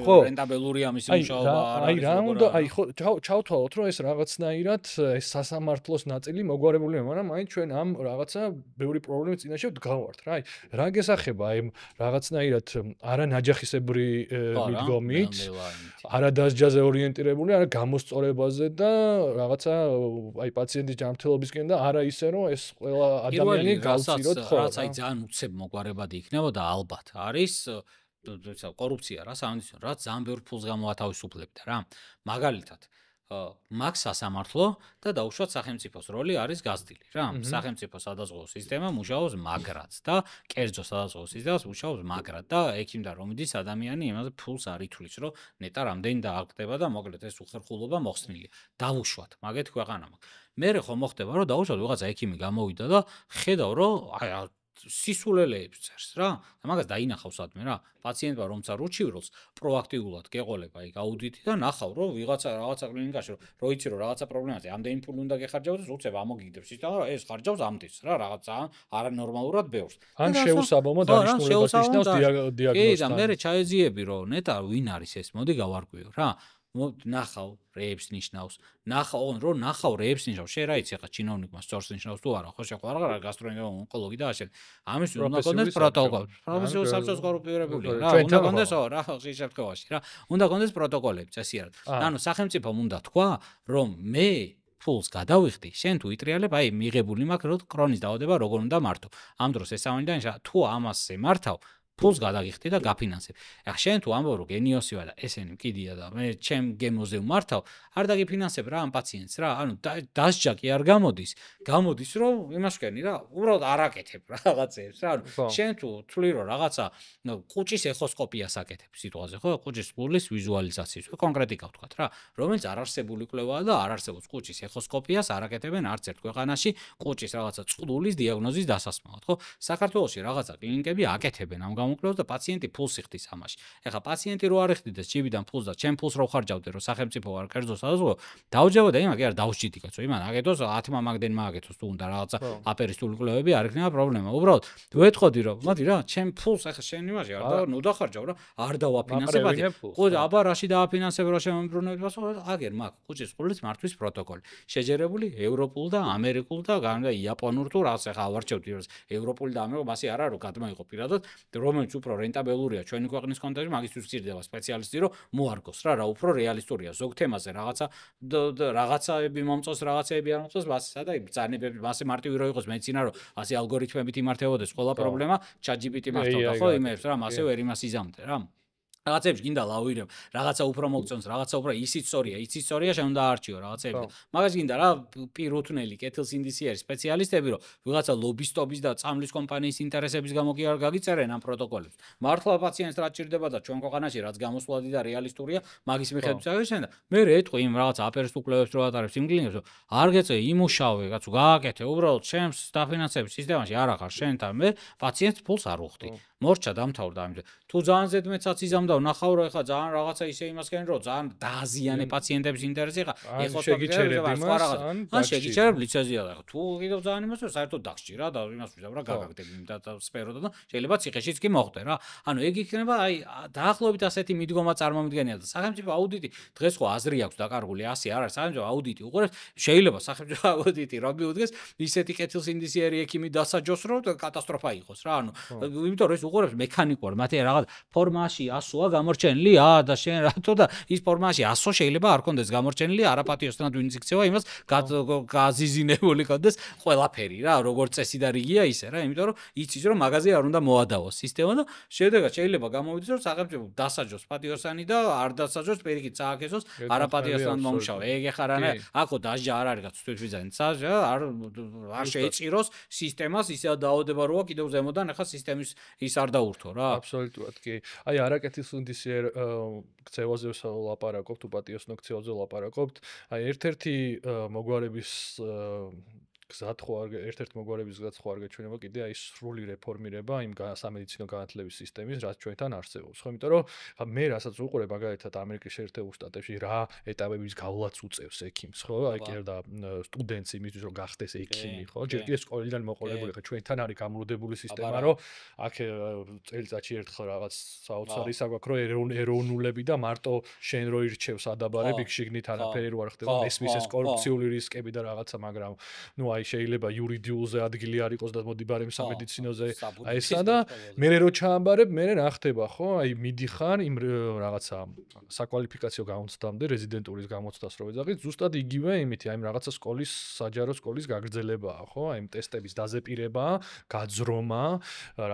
ხო, რენტაბელურია მისი მუშაობა არა. აი რა უნდა აი ხო ჩავთვალოთ რომ ეს რაღაცნაირად ეს სასამართლოს ნაწილი მოგვარებულია, მაგრამ აი ჩვენ ამ რაღაცა ბევრი პრობლემის წინაშე ვდგავართ რა. აი რა გესახება აი რაღაცნაირად არა ნაჯახისებრი მიდგომით, არა დასჯაზე ორიენტირებული, არა გამოსწორებაზე და რაღაცა აი პაციენტის ჯანმრთელობისკენ და არა ისე რომ ეს ყველა ადამიანი გავწიროთ ხო. ძალიან უცებ მოგვარებადი იქნებოდა ალბათ არის კორუფცია რა სამედიცინო რა ძალიან ბევრ ფულს გამოათავისუფლებდა რა მაგალითად მაგ სასამართლო და დაუშვათ სახელმწიფოს როლი არის გაზრდილი რა სახელმწიფო სადაზღვევო სისტემა მუშაობს მაგრად და კერძო სადაზღვევო სისტემას მუშაობს მაგრად და ექიმთან რომ მიდის ადამიანი იმაზე ფულს არ ითვლის რომ ნეტა რამდენი დააგდება და მოკლედ ეს უხერხულობა მოხსნილია დავუშვათ მაგეთ ქვეყანა მაქვს მე ხო მოხდება რომ დაუშვათ ვიღაცა ექიმი გამოვიდა და ხედავ რომ აი სისულელეებს წერს რა და მაგას დაინახავ სადმე რა პაციენტმა რომცა რუჩივრობს პროაქტიულად გეყოლება იქ აუდიტი და ნახავ რომ ვიღაცა რაღაცა კლინიკაში რომ იცი რომ რაღაცა პრობლემაზე ამდენი ფული უნდა გეხარჯავდეს უცებ ამოგიგდებს ის და ეს ხარჯავს ამდენს რა რაღაცა არანორმალურად ბევრს ან შეუსაბამო დანიშნულებას ნიშნავს დიაგნოზს კი და მე ჩაეძიები რომ ნეტა ვინ არის ეს მოდი გავარკვიო რა ნახავ რეებს ნიშნავს ნახავ რეებს ნიშნავს შენ რა იცი ხა ჩინოვნიკმა სწორს ნიშნავს თუ არა ხო შეხო არა გასტროენტეროლოგი ონკოლოგი და ასე ამის უნდა კონდეს პროტოკოლი პროფესიულ საბჭოს კორუფტირებული რა უნდა კონდეს რა ხის შემთხვევაში რა უნდა კონდეს პროტოკოლები წესიერ ანუ სახელმწიფომ უნდა თქვა რომ მე ფულს გადავიხდი შენ თუ იტრიალებ აი მიღებული მაქვს რომ კრონის დაავადება როგორ უნდა მართო ამ დროს ესაუბრე და თუ ამასზე მართავ ფულს გადაგიხდი და გაფინანსებ. ახლა შენ თუ ამბობ რომ გენიოსი ვარ და ესენი მკიდია და მე ჩემ გემოზე ვმართავ, არ დაგიფინანსებ რა ამ პაციენტს რა. ანუ დასჯა კი არ გამოდის. გამოდის რომ იმას ვქენი რა, უბრალოდ არ აკეთებ რაღაცებს რა. ანუ შენ თუ თვლი რომ რაღაცა ყუჭის ეხოსკოპიას აკეთებ სიტყვაზე, ხო? ყუჭის ფულის ვიზუალიზაციას, კონკრეტიკა ვთქვათ რა. რომელიც არ არსებული კვლევაა და არ არსებობს ყუჭის ეხოსკოპიას არ აკეთებენ არც ერთ ქვეყანაში ყუჭის რაღაცა წყლულის დიაგნოზის დასასმელად, ხო? საქართველოში რაღაცა კლინიკები აკეთებენ ამ გამოკვლევას და პაციენტი ფულს იხდის ამაში. ეხლა პაციენტი რო არ იხდიდეს ჯიბიდან ფულს და ჩემ ფულს რო ხარჯავდე რომ სახელმწიფო არ კერძო სადაზღვევო დაუჯებოდა იმან კი არ დაუსჯითი კაცო იმან აკეთოს 10 მამაგდენ მააკეთოს თუ უნდა რაღაცა აპერისტული კვლევები არ იქნება პრობლემა. უბრალოდ ვეთხოვდი რომ მოდი რა ჩემ ფულს ეხლა შენ იმაში არ და ნუ დახარჯავ რა არ დავაფინანსებ ხო აბა რაში დავაფინანსებ რა შემოbrunებს პასუხი აგერ მაგ ყუჭის ყულის მართვის პროტოკოლი შეჯერებული ევროპულ და ამერიკულ და იაპონურ თუ რაღაც ეხლა ავარჩევდი რომ ევროპული და ამერიკული მასე არა რომ გადმოიყო პირადად რომელიც უფრო რენტაბელურია ჩვენი ქვეყნის კონტექსტში მაგისთვის გჭირდება სპეციალისტი რომ მოარგოს რა უფრო რეალისტურია ზოგ თემაზე რაღაცაები მომწონს რაღაცეები არ მომწონს მასისა და ბრძანებები მასე მარტივი რო იყოს მეცინა რომ ასე ალგორითმებით იმართებოდეს ყველა პრობლემა ChatGPT მართავდა ხო იმებს რა მასე ვერ იმას იზამთე რა რაღაცებს გინდა ლავირებ, რაღაცა უფრო მოგწონს, რაღაცა უფრო ისიც სწორია, შენ უნდა არჩიო რაღაცები. მაგას გინდა რა პირუთნელი კეთილსინდისიერი სპეციალისტები, რომ ვიღაცა ლობისტობის და წამლის კომპანიის ინტერესების გამო კი არ გაგიწერენ ამ პროტოკოლებს. მართლა პაციენტს რა ჭირდება და ჩვენ ქვეყანაში რაც გამოსვლადი და რეალისტურია, მაგის მიხედვით აღიშენ და მე ეტყვი იმ რაღაც აფერს უკლევებს რო ატარებს იმ კლინიკებს, რომ არ გეწე იმუშავე, კაცო, გააკეთე, უბრალოდ ჩემს დაფინანსების სისტემაში არ ახარ შენთან, მე პაციენტს ფულს არ უხდი. მორჩა დამთავრდა ამით. თუ ძალიან ზედმეტსაც იზამდა, ნახავ რომ ეხა ძალიან რაღაცა ისე იმასკენ რომ ძალიან დააზიანე პაციენტების ინტერესი ხა, ეხლა შეგიჩერებ ლიცენზია და თუ კიდევ ძალიან იმას რომ საერთოდ დაგჭი რა და იმას ვიზამ რა გაგაგდები და სპეროდა და შეიძლება ციხეშიც კი მოხდე რა. ანუ ეგ იქნება აი დაახლოებით ასეთი მიდგომა წარმომიდგენია და სახელმწიფო აუდიტი დღეს ხო აზრი აქვს დაკარგული 100 არ არის სახელმწიფო აუდიტი უყურებს შეიძლება სახელმწიფო აუდიტი რა მიუდგეს ისეთი კეთილსინდისიერი ექიმი დასაჯოს რომ კატასტროფა იყოს რა. ანუ იმიტომ რომ ეს უყურებს მექანიკურად მათი რაღაც ფორმაში 100-ა გამორჩენილი და შენ რატო და ის ფორმაში 100 შეიძლება არ კონდეს გამორჩენილი არაპატიოსთან ვინც იქცევა იმას გაზიზინებული კონდეს ყველაფერი რა როგორც წესი და რიგია ისე რა იმიტომ რომ იცის რომ მაღაზია არ უნდა მოადავოს სისტემა და შედეგად შეიძლება გამოვიდეს რომ სახელმწიფო დასაჯოს პატიოსანი და არ დასაჯოს პირიქით წააქესოს არაპატიოსთან მომშავე ეგ ეხა რა აქო დასჯა არ არის რაც თვითვიზანი წაჟა არ შეეწიროს სისტემას ისე დაავადება როა კიდევ ზემოდან ეხა სისტემის ის არ დაურთო რა. აბსოლუტურად კი. აი არაკეთილსინდისიერ ქცევაზე ვლაპარაკობთ, უპატიოსნო ქცევაზე ვლაპარაკობთ. აი ერთ-ერთი მოგვარების გზად ხო არ ერთ-ერთი მოგვარების გზად ხო არ გეჩვენება კიდე აი სრული რეფორმირება იმ სამედიცინო განათლების სისტემის რაც ჩვენთან არსებობს. ხო, იმიტომ რომ მე რასაც უყურებ მაგალითად ამერიკის შეერთებულ შტატებში რა ეტაპების გავლაც უწევს ექიმს, ხო? აი კი და სტუდენტს იმისთვის რომ გახდეს ექიმი, ხო? ჯერ კიდევ სკოლიდან მოყოლებული ხა ჩვენთან არის გამრუდებული სისტემა, რომ აქ წელიწადში ერთხელ რაღაც საოცარი საგვაქვს რომ ეროვნულები და მარტო შენ რო ირჩევს ადაბარებ იქ შიგნით არაფერი რო არ ხდება, ესმის ეს კორუფციული რისკები და რაღაცა, მაგრამ ნუ აი შეიძლება იურიდიულზე ადგილი არ იყოს და მოდი ბარემ სამედიცინოზე აი ესა და მე რო ჩაამბარებ მე რა ხდება ხო აი მიდიხარ იმ რაღაცა საკვალიფიკაციო გამოცდამდე რეზიდენტურის გამოცდას რო ეძახით ზუსტად იგივე იმითი აი რაღაცა სკოლის საჯარო სკოლის გაგრძელებაა ხო აი ტესტების დაზეპირება გაძრომა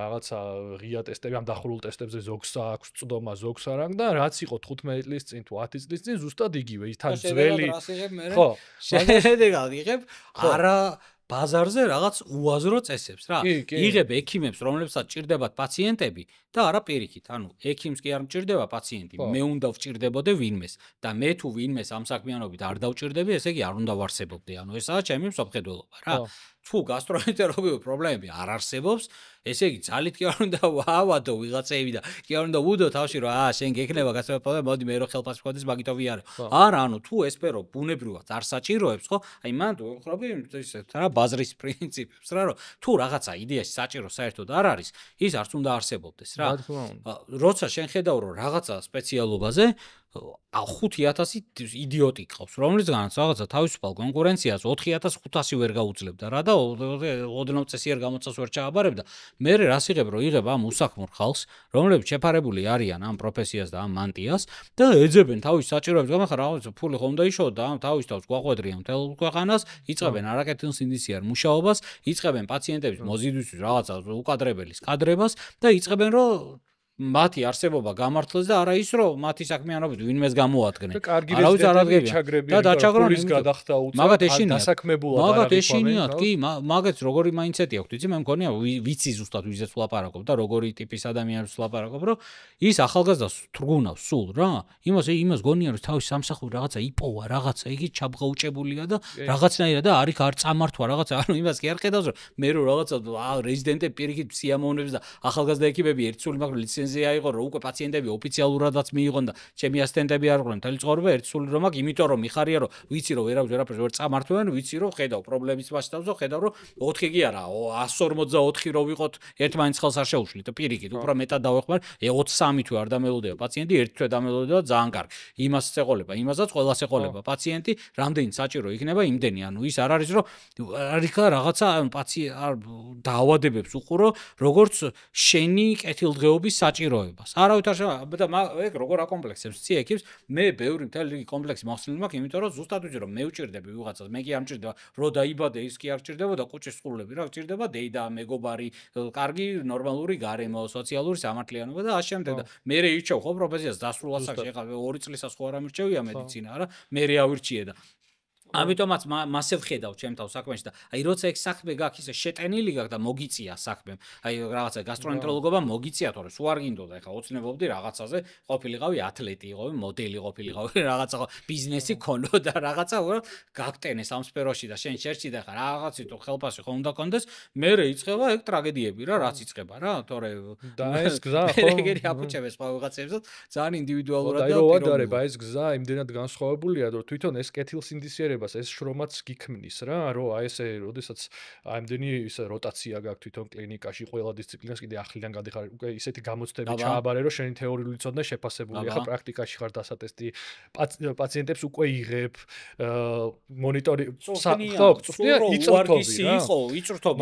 რაღაცა ღია ტესტები ამ დახურულ ტესტებზე ზოგს აქვს წდომა ზოგს არ აქვს და რაც იყო 15 წლის წინ თუ 10 წლის წინ ზუსტად იგივე თან ძველი ხო შედეგად იღებ არა ბაზარზე რაღაც უაზრო წესებს რა. იღებ ექიმებს, რომლებსაც ჭირდებათ პაციენტები და არა პირიქით. ანუ ექიმს კი არ მჭირდება პაციენტი, მე უნდა ვჭირდებოდე ვინმეს და მე თუ ვინმეს ამ საქმიანობით არ დავჭირდები, ესე იგი არ უნდა ვარსებობდე. ანუ ესაა ჩემი მსოფლმხედველობა რა. თუ გასტროენტეროლოგიური პრობლემები არ არსებობს, ესე იგი ძალით კი არ უნდა ვავადო ვიღაცები და კი არ უნდა ვუდო თავში რომ შენ გექნება გასტროენტეროლოგია, მოდი მე რო ხელფასი მქონდეს მაგითო ვიარე. არა, ანუ თუ ეს სფერო ბუნებრივად არ საჭიროებს, ხო? აი მან თუ ვხრობი ისეთ რა ბაზრის პრინციპებს რა, რომ თუ რაღაცა იდეაში საჭირო საერთოდ არ არის, ის არც უნდა არსებობდეს რა. როცა შენ ხედავ რომ რაღაცა სპეციალობაზე 5000 იდიოტი ყავს, რომლისგანაც რაღაცა თავისუფალ კონკურენციას 4500 ვერ გაუძლებდა რა და ოდნავ წესიერ გამოწას ვერ ჩააბარებდა. მე რას იღებ რომ იღებ ამ უსახმურ ხალხს, რომლებიც შეფარებული არიან ამ პროფესიას და ამ მანტიას და ეძებენ თავის საჭიროებს გამახარ რაღაცა ფული ხომ დაიშოვა და ამ თავის თავს გვაყვედრიან მთელ ქვეყანას, იწყებენ არაკეთილსინდისიერ მუშაობას, იწყებენ პაციენტების მოზიდვისთვის რაღაცა უკადრებელის კადრებას და იწყებენ რომ მათი არსებობა გამართლეს და არა ის რომ მათი საქმიანობით ვინმეს გამოადგენენ. არავის არ ადგენენ და დაჩაგრონის გადახდა უწევთ დასაქმებულად არ მაგათ ეშინიათ კი მაგაც როგორი მაინცეტი აქვს იცი მე მგონია ვიცი ზუსტად ვიზეც ვლაპარაკობ და როგორი ტიპის ადამიანებს ვლაპარაკობ რომ ის ახალგაზრდას თრგუნავს სულ რა იმას გონია რომ თავის სამსახური რაღაცა იპოვა რაღაცა იგი ჩაბღაუჭებულია და რაღაცნაირად და არიქ არ წამართვა რაღაცა ანუ იმას კი არ ხედავს რომ მე რომ რაღაცა რეზიდენტები პირიქით სიამოვნებს და ახალგაზრდა ექიმები ერთსული მაგრამ ლიცენზია იყო რომ უკვე პაციენტები ოფიციალურადაც მიიღონ და ჩემი ასისტენტები არ ყვნენ თელი ცხოვრება ერთსული რომ აქვს იმიტომ რომ მიხარია რომ ვიცი რომ ვერაფერს ვერ წამართვენ ვიცი რომ ხედავ პრობლემის მასშტაბზე ხედავ რომ 4 კი არა 144 რო ვიყოთ ერთმანეთს ხელს არ შეუშლით პირიქით უფრო მეტად დავეხმარ 23 თვე არ დამელოდება პაციენტი ერთ თვე დამელოდება ძალიან კარგი იმას ეყოლება იმასაც ყველას ეყოლება პაციენტი რამდენი საჭირო იქნება იმდენი ანუ ის არ არის რომ არიქა რაღაცა პაციენტ დაავადებებს უყურო როგორც შენი კეთილდღეობის საჭირო საჭიროებას. არავით არ შევა და ეგ როგორ აკომპლექსებს ცი ექიმს მე ბევრი მთელი რიგი კომპლექსი მოხსნილი მაქვს იმიტომ რომ ზუსტად ვიცი რომ მე უჭირდები ვიღაცას მე კი არ მჭირდება რო დაიბადე ის კი არ ჭირდებოდა კუჭის სყულები რა ჭირდება დეიდა მეგობარი კარგი ნორმალური გარემო სოციალური სამართლიანობა და ამავდროულად და მე ირჩევ ხო პროფესიას დასრულასაც ეხლა 2 წლისას ხო არ ამირჩევია მედიცინა რა მე ავირჩიე და ამიტომაც მასე ვხედავ ჩემთავ საქმეში და აი როცა ეგ საქმე გაქვს ისე შეტენილი გაქვს და მოგიწია საქმე აი რაღაცა გასტროენტეროლოგობა მოგიწია თორე სულ არ გინდოდა ეხლა ოცნებობდი რაღაცაზე ყოფილიყავი ათლეტი იყავი მოდელი ყოფილიყავი რაღაცა ბიზნესი ქონოდა რაღაცა გაგტენეს ამ სფეროში და შენ შერჩი და ხა რაღაცი თუ ხელფასი ხომ უნდა კონდეს მე იწყება ეგ ტრაგედიები რა რაც იწყება რა თორე და ეს გზა ხო ეგერი აკუჩებს სხვა ვიღაცებს ძალიან ინდივიდუალურად და რო ადარება ეს გზა იმდენად განსხვავებულია რომ თვითონ ეს კეთილსინდისიერება ეს შრომაც გიქმნის რა რომ აი ესე როდესაც ამდენი ისე როტაცია გაქვს თვითონ კლინიკაში ყველა დისციპლინას კიდე ახლიდან გადიხარ უკვე ისეთი გამოცდები ჩააბარე რომ შენი თეორიული ცოდნა შეფასებულია ხა პრაქტიკაში ხარ დასატესტი პაციენტებს უკვე იღებ მონიტორი იწრთობი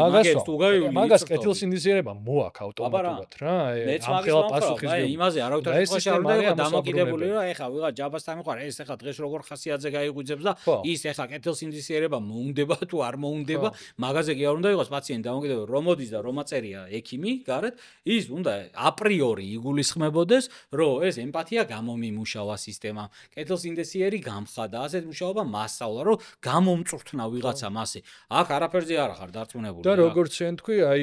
მაგას კეთილსინდისიერება მოაქვს ავტომატურად რა ამ ხელა პასუხისმგებლობა იმაზე არავითარ შემთხვევაში არ უნდა იყოს დამოკიდებული რა ეხა ვიღაც ჯაბასთან მიყარ ეს ეხა დღეს როგორ ხასიათზე გაიღვიძებს და ის ეხა კეთილსინდისიერება მოუნდება თუ არ მოუნდება მაგაზე კი არ უნდა იყოს პაციენტი დამოკიდებული რომ მოდის და რომ აწერია ექიმი გარეთ ის უნდა აპრიორი იგულისხმებოდეს რომ ეს ემპათია გამომიმუშავა სისტემა კეთილსინდისიერი გამხადა ასეთ მუშაობა მასწავლა რომ გამომწვრთნა ვიღაცა მასე აქ არაფერზე არ ხარ დარწმუნებული და როგორც შენ თქვი აი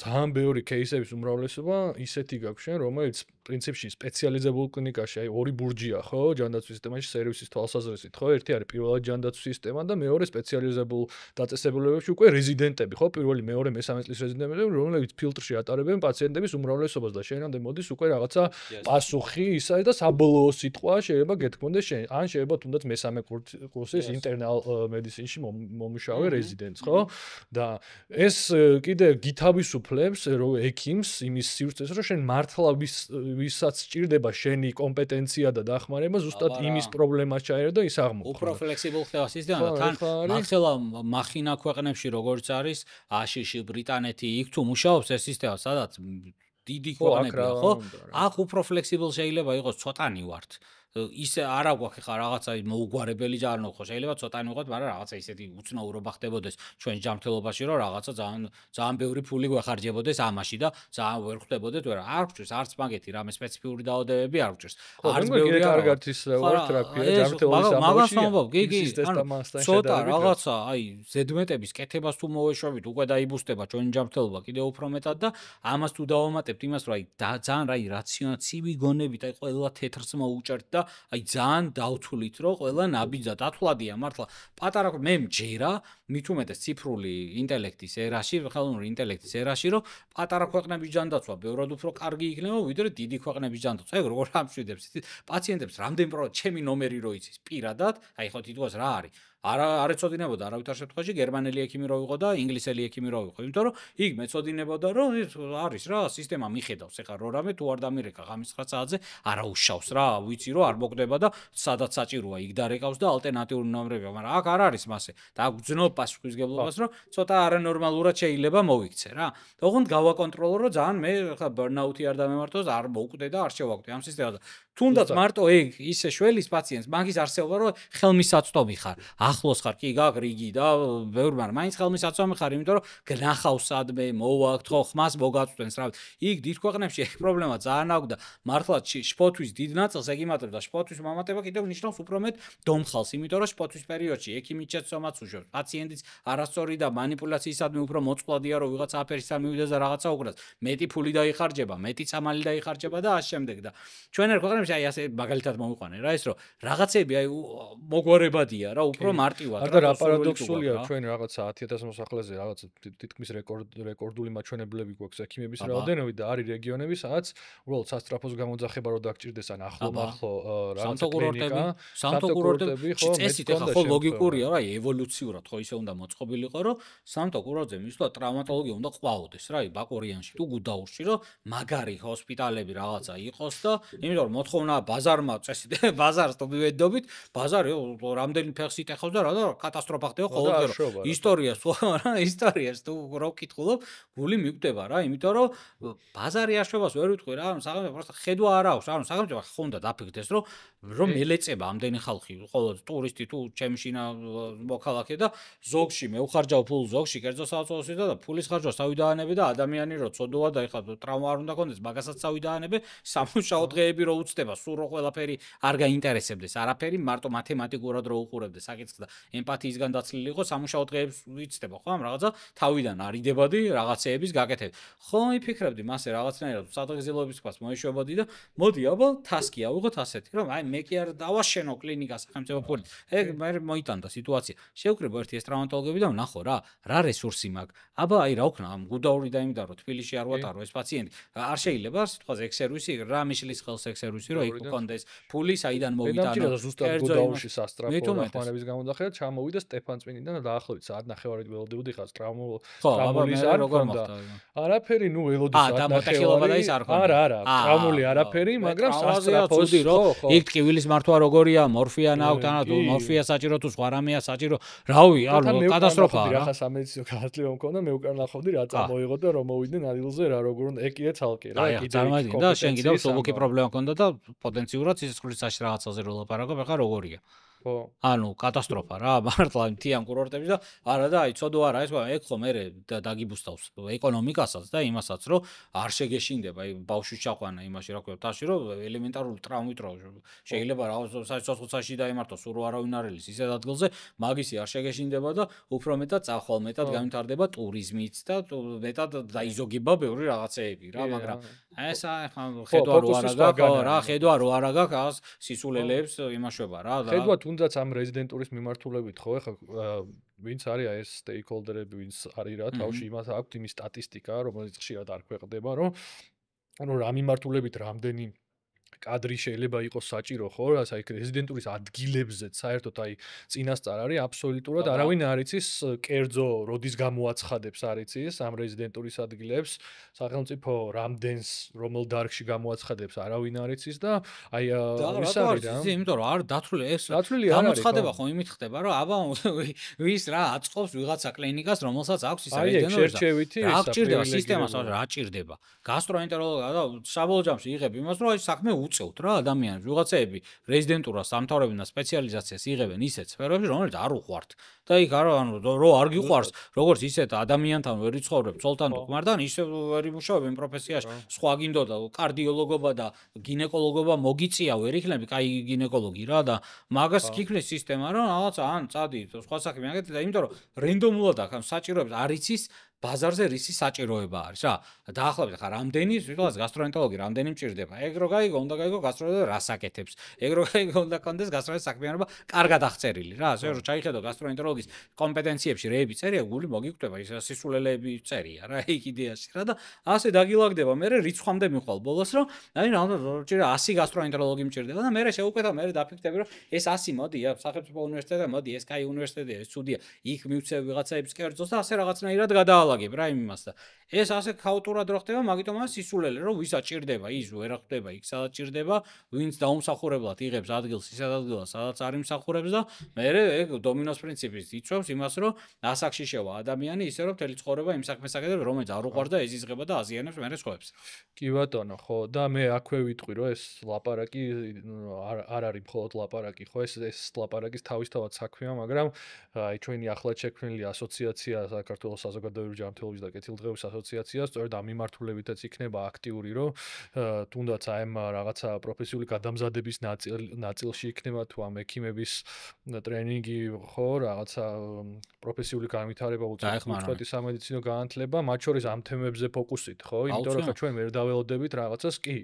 ძალიან ბევრი кейსების უმრავლესობა ისეთი გაქვს შენ რომელიც პრინციპში სპეციალიზებულ კლინიკაში აი ორი ბურჯია ხო ჯანდაცვის სისტემაში სერვისის თვალსაზრისით ხო ერთი არის პირველად ჯანდაცვის სისტემა და მეორე სპეციალიზებულ დაწესებულებებში უკვე რეზიდენტები ხო პირველი მეორე მესამე წლის რეზიდენტები რომლებიც ფილტრში ატარებენ პაციენტების უმრავლესობას და შენამდე მოდის უკვე რაღაცა პასუხი ისა და საბოლოო სიტყვა შეიძლება გეთქმონდეს შენ ან შეიძლება თუნდაც მესამე კურსის ინტერნალ მედიცინში მომუშავე რეზიდენტს ხო და ეს კიდე გითავისუფლებს რომ ექიმს იმის სივრცეს რომ შენ მართლა ვისაც სჭირდება შენი კომპეტენცია და დახმარება ზუსტად იმის პრობლემას ჩაერა და ის აღმოხდა. უფრო ფლექსიბულ ხდება სისტემა და თან მართლა მახინა ქვეყნებში როგორც არის აშშ ბრიტანეთი იქ თუ მუშაობს ეს სისტემა სადაც დიდი ქვეყნებია ხო? აქ უფრო ფლექსიბულ შეიძლება იყოს ცოტანი ვართ. ისე არა გვაქვს ხა რაღაცა მოუგვარებელი ჯარნო ხო შეიძლება ცოტანი ვიყოთ მაგრამ რაღაცა ისეთი უცნაურობა ხდებოდეს ჩვენ ჯანმრთელობაში რომ რაღაცა ძალიან ბევრი ფული გვეხარჯებოდეს ამაში და ძალიან ვერ ხდებოდეთ ვერ არ გვჭირს არც მაგეთი რამე სპეციფიური დაავადებები არ გვჭირს არც ბევრი კარგად ის ვარ თერაპია ჯანმრთელობის ამბავი ცოტა რაღაცა აი ზედმეტების კეთებას თუ მოვეშვებით უკვე დაიბუსტება ჩვენი ჯანმრთელობა კიდევ უფრო მეტად და ამას თუ დავამატებთ იმას რომ აი ძალიან რაი რაციონაცივი გონებით აი ყველა თეთრს მოუჭერთ და აი ძალიან დავთვლით რომ ყველა ნაბიჯად ათვლადია მართლა პატარა მე მჯერა მით უმეტეს ციფრული ინტელექტის ერაში ხელოვნური ინტელექტის ერაში რომ პატარა ქვეყნების ჯანდაცვა ბევრად უფრო კარგი იქნება ვიდრე დიდი ქვეყნების ჯანდაცვა ეგ როგორ ამშვიდებს პაციენტებს რამდენი ჩემი ნომერი რო იცის პირადად აი ხო თითქოს რა არის არ ეცოდინებოდა არავითარ შემთხვევაში გერმანელი ექიმი რო ვიყო და ინგლისელი ექიმი რო ვიყო იმიტომ რომ იქ მეცოდინებოდა რომ არის რა სისტემა მიხედავს ეხლა რო რამე თუ არ დამირეკა ღამის 9 საათზე არა უშავს რა ვიცი რომ არ მოკდება და სადაც საჭიროა იქ დარეკავს და ალტერნატიული ნომრებია მაგრამ აქ არ არის მასე და აქ გძნობ პასუხისგებლობას რომ ცოტა არანორმალურად შეიძლება მოვიქცე რა და ოღონდ გავაკონტროლო რომ ძალიან მე ხა ბერნაუთი არ დამემართოს არ მოვკვდე და არ შევაკვდე ამ სისტემაზე თუნდაც მარტო ეგ ისე შველის პაციენტს მაგის არსებობა რომ ხელმისაწვდომი ხარ ახლოს ხარ კი გაგ რიგი და ბევრი მაგრამ მაინც ხელმისაწვდომი ხარ იმიტომ რომ გნახავს სადმე მოვაქვთ ხო ხმას მოგაწვდენს რა იქ დიდ ქვეყნებში ეს პრობლემა ძალიან აქვს და მართლა შპოთვის დიდ ნაწილს ეგ იმატებს და შპოთვის მომატება კიდევ ნიშნავს უფრო მეტ დომხალს იმიტომ რომ შპოთვის პერიოდში ექიმი ჩეცომაც უშვებს პაციენტის არასწორი და манипуляციისადმი უფრო მოწყვლადია რომ ვიღაცა აფერისთან მივიდეს და რაღაცა უკრას მეტი ფული დაიხარჯება მეტი წამალი დაიხარჯება და ამ შემდეგ და ჩვენ ერთ ქვეყნებში აი ასე მაგალითად მოვიყვანე რა ეს რომ რაღაცები აი მოგვარებადია რა უფრო მარტივად რა და პარადოქსულია ჩვენ რაღაცა 10000 მოსახლეზე რაღაცა თითქმის რეკორდული მაჩვენებლები გვაქვს ექიმების რაოდენობით და არის რეგიონები სადაც უბრალოდ სასტრაფოს გამოძახება რო დაგჭირდეს ან ახლო რაღაცა კლინიკა სამთო-კურორტები ხო წესით ახლა ხო ლოგიკურია რა ევოლუციურად ხო ისე უნდა მოწყობილიყო რომ სამთო-კურორტზე მისვლა ტრავმატოლოგია უნდა ყვაოდეს რა ბაკორიანში თუ გუდაურში რომ მაგარი ჰოსპიტალები რაღაცა იყოს და იმიტომ რომ მოთხოვნა ბაზარმა წესით ბაზარს თუ მივედობით ბაზარი რამდენი ფეხს იტეხავს და რა და კატასტროფა ხდება ხოლმე ისტორიას თუ რო ვკითხულობ გული მიგვდება რა იმიტომ რომ ბაზარი აშვებას ვერ ვიტყვი რა სახელმწიფო просто ხედვა არ აქვს სახელმწიფო ხონდა დაფიქდეს რომ ელეწება ამდენი ხალხი ყოველ ტურისტი თუ ჩემი შინა მოქალაქე და ზოგში მე უხარჯავ ფულს ზოგში კერძო საავტობუსით და ფულის ხარჯვას თავი დაანებე და ადამიანი რო ცოდოა და ეხლა ტრავმა არ უნდა კონდეს მაგასაც თავი დაანებე სამუშაო დღეები რო უწდება სულ რო ყველაფერი არ გაინტერესებდეს არაფერი მარტო მათემატიკურად რო უყურებდეს საკითხს და ემპათიისგან დაცლილი იყო სამუშაო დღეებს ვიცდება ხო ამ რაღაცა თავიდან არიდებოდი რაღაცეების გაკეთებ ხო მიფიქრებდი მასე რაღაცნაირად სადღეგრძელოების ქვას მოეშვებოდი და მოდი აბა თასკი ავიღოთ ასეთი რომ აი მე კი არ დავაშენო კლინიკას სახელმწიფო ფულით ეგ მე მოიტანდა სიტუაცია შევკრიბო ერთი ეს ტრავმატოლოგები და ვნახო რა რესურსი მაქვს აბა აი რა ვქნა ამ გუდაური და იმდა რომ თბილისში არ ვატარო ეს პაციენტი არ შეიძლება სიტყვაზე ეგ სერვისი რა მიშლის ხელს ეგ სერვისი რომ იქ მქონდეს ფული საიდან მოვიტანო ზუსტად გუდაურში სასტრაფო ნახმარების გამოდახედა ჩამოვიდა სტეფანწმინიდან და დაახლოებით საათ ნახევარით ველოდებოდი ხას ტრამვლის არ მქონდა არაფერი ნუ ველოდი საათ ნახევარი არა ტრამვული არაფერი მაგრამ სასტრაფოს იქ ტკივილის მართვა როგორია მორფიან აქვს და თუ მორფია საჭირო თუ სხვა რამეა საჭირო რავი ანუ კატასტროფაა რა ხა სამედიცინო განათლება მქონდა მე უკან ნახავდი რა წამოიღო და რომ მოვიდნენ ადგილზე რა როგორ უნდა ეგ კიდე ცალკე რა კიდე წარმოვიდგინე და შენ კიდევ სულუკი პრობლემა მქონდა და პოტენციურად სიცოცხლისაში რაღაცაზე რო ლაპარაკობ ეხლა როგორია ხო ანუ კატასტროფა რა მართლა მთიან კურორტებში და არა და აი ცოდო არა ეს ეგ ხო მე დაგიბუსტავს ეკონომიკასაც და იმასაც რომ არ შეგეშინდება აი ბავშვის ჩაყვანა იმაში რა ქვია თაში რომ ელემენტარული ტრამვით რო შეიძლება რა სიცოცხლეში დაემართოს სულ არავინ არ ელის ისეთ ადგილზე მაგისი არ შეგეშინდება და უფრო მეტად წახვალ მეტად განვითარდება ტურიზმიც და მეტად დაიზოგება ბევრი რაღაცეები რა მაგრამ ეს ხედვა რო არა გაქვს რა ხედვა რო არა გაქვს სისულელეებს იმაშვება რა ხედვა თუნდაც ამ რეზიდენტურის მიმართულებით ხო ეხლა ვინც არის ეს სტეიკჰოლდერები ვინც არის რა თავში იმას აქვს იმის სტატისტიკა რომელიც ხშირად არ ქვეყნდება რომ ანუ რა მიმართულებით რამდენი კადრი შეიძლება იყოს საჭირო ხო რა საიქ რეზიდენტურის ადგილებზეც საერთოდ აი წინასწარ არის აბსოლუტურად არავინ არ იცის კერძო როდის გამოაცხადებს არ იცის ამ რეზიდენტურის ადგილებს სახელმწიფო რამდენს რომელ დარგში გამოაცხადებს არავინ არ იცის და აი ის არის რა იმიტომ რომ არ დათვლილი ეს გამოცხადება ხო იმით ხდება რომ აბა ვის რა აწყობს ვიღაცა კლინიკას რომელსაც აქვს ის რეზიდენტური რა ჭირდება სისტემას რა ჭირდება გასტროენტეროლოგია და საბოლოო ჯამში იღებ იმას რომ აი საქმე უწევთ რა ადამიანებს ვიღაცეები რეზიდენტურას სამთავრობენ და სპეციალიზაციას იღებენ ისეთ სფეროებში რომელიც არ უყვართ და იქ ანუ რო არ გიყვარს როგორც ისეთ ადამიანთან ვერ იცხოვრებ ცოლთან ხმართან ისე ვერ იმუშავებ იმ პროფესიაში სხვა გინდოდა კარდიოლოგობა და გინეკოლოგობა მოგიწია ვერ იქნები კაი გინეკოლოგი რა და მაგას გიქნის სისტემა რომ რაღაცა ან წადი სხვა საქმე აკეთე და იმიტომ რომ რენდომულად აქ საჭიროებს არ იცის ბაზარზე რისი საჭიროება არის რა დაახლოებით ხა რამდენი ვიღაც გასტროენტეროლოგი რამდენი მჭირდება ეგ რო გაიგო უნდა გაიგო გასტროენტეროლოგი რას აკეთებს ეგ რო გაიგო უნდა კონდეს გასტროენტეროლოგის საქმიანობა კარგად აღწერილი რა ასე რომ ჩაიხედო გასტროენტეროლოგის კომპეტენციებში რეები წერია გული მოგიკვდება ის სისულელეები წერია რა ეგ იდეაში რა და ასე დაგილაგდება მე რიცხვამდე მიყვალ ბოლოს რომ აი რა ჭირდება 100 გასტროენტეროლოგი მჭირდება და მე შევუკვეთა მე დაფიქრდები რომ ეს 100 მოდია სახელმწიფო უნივერსიტეტი მოდი ეს კაი უნივერსიტეტია ეს ცუდია იქ მივცევ ვიღაცაების კერძოს და ასე რაღაცნაირად გადაალაგებ რა იმას და ეს ასე ქაოტურად რო ხდება მაგიტომ ამ სისულელე რომ ვისაც ჭირდება ის ვერ ხდება იქ სადაც ჭირდება ვინც დაუმსახურებლად იღებს ადგილს ისეთ ადგილას სადაც არ იმსახურებს და მე ეგ დომინოს პრინციპის იწვევს იმას რომ ასაკში შევა ადამიანი ისე რომ მთელი ცხოვრება იმ საქმეს აკეთებს რომელიც არ უყვარს და ეზიზღება და აზიანებს მერე სხვებს კი ბატონო ხო და მე აქვე ვიტყვი რომ ეს ლაპარაკი არ არის მხოლოდ ლაპარაკი ხო ეს ლაპარაკის თავისთავად საქმეა მაგრამ აი ჩვენი ახლად შექმნილი ასოციაცია საქართველოს საზოგადოებრივი ჯანმრთელობის და კეთილდღეობის ასოციაცია სწორედ ამ მიმართულებითაც იქნება აქტიური რომ თუნდაც აი ამ რაღაცა პროფესიული გადამზადების ნაწილში იქნება თუ ამ ექიმების ტრენინგი ხო რაღაცა პროფესიული განვითარება უწყვეტი სამედიცინო განათლება მათ შორის ამ თემებზე ფოკუსით ხო იმიტომ რომ ჩვენ ვერ დაველოდებით რაღაცას კი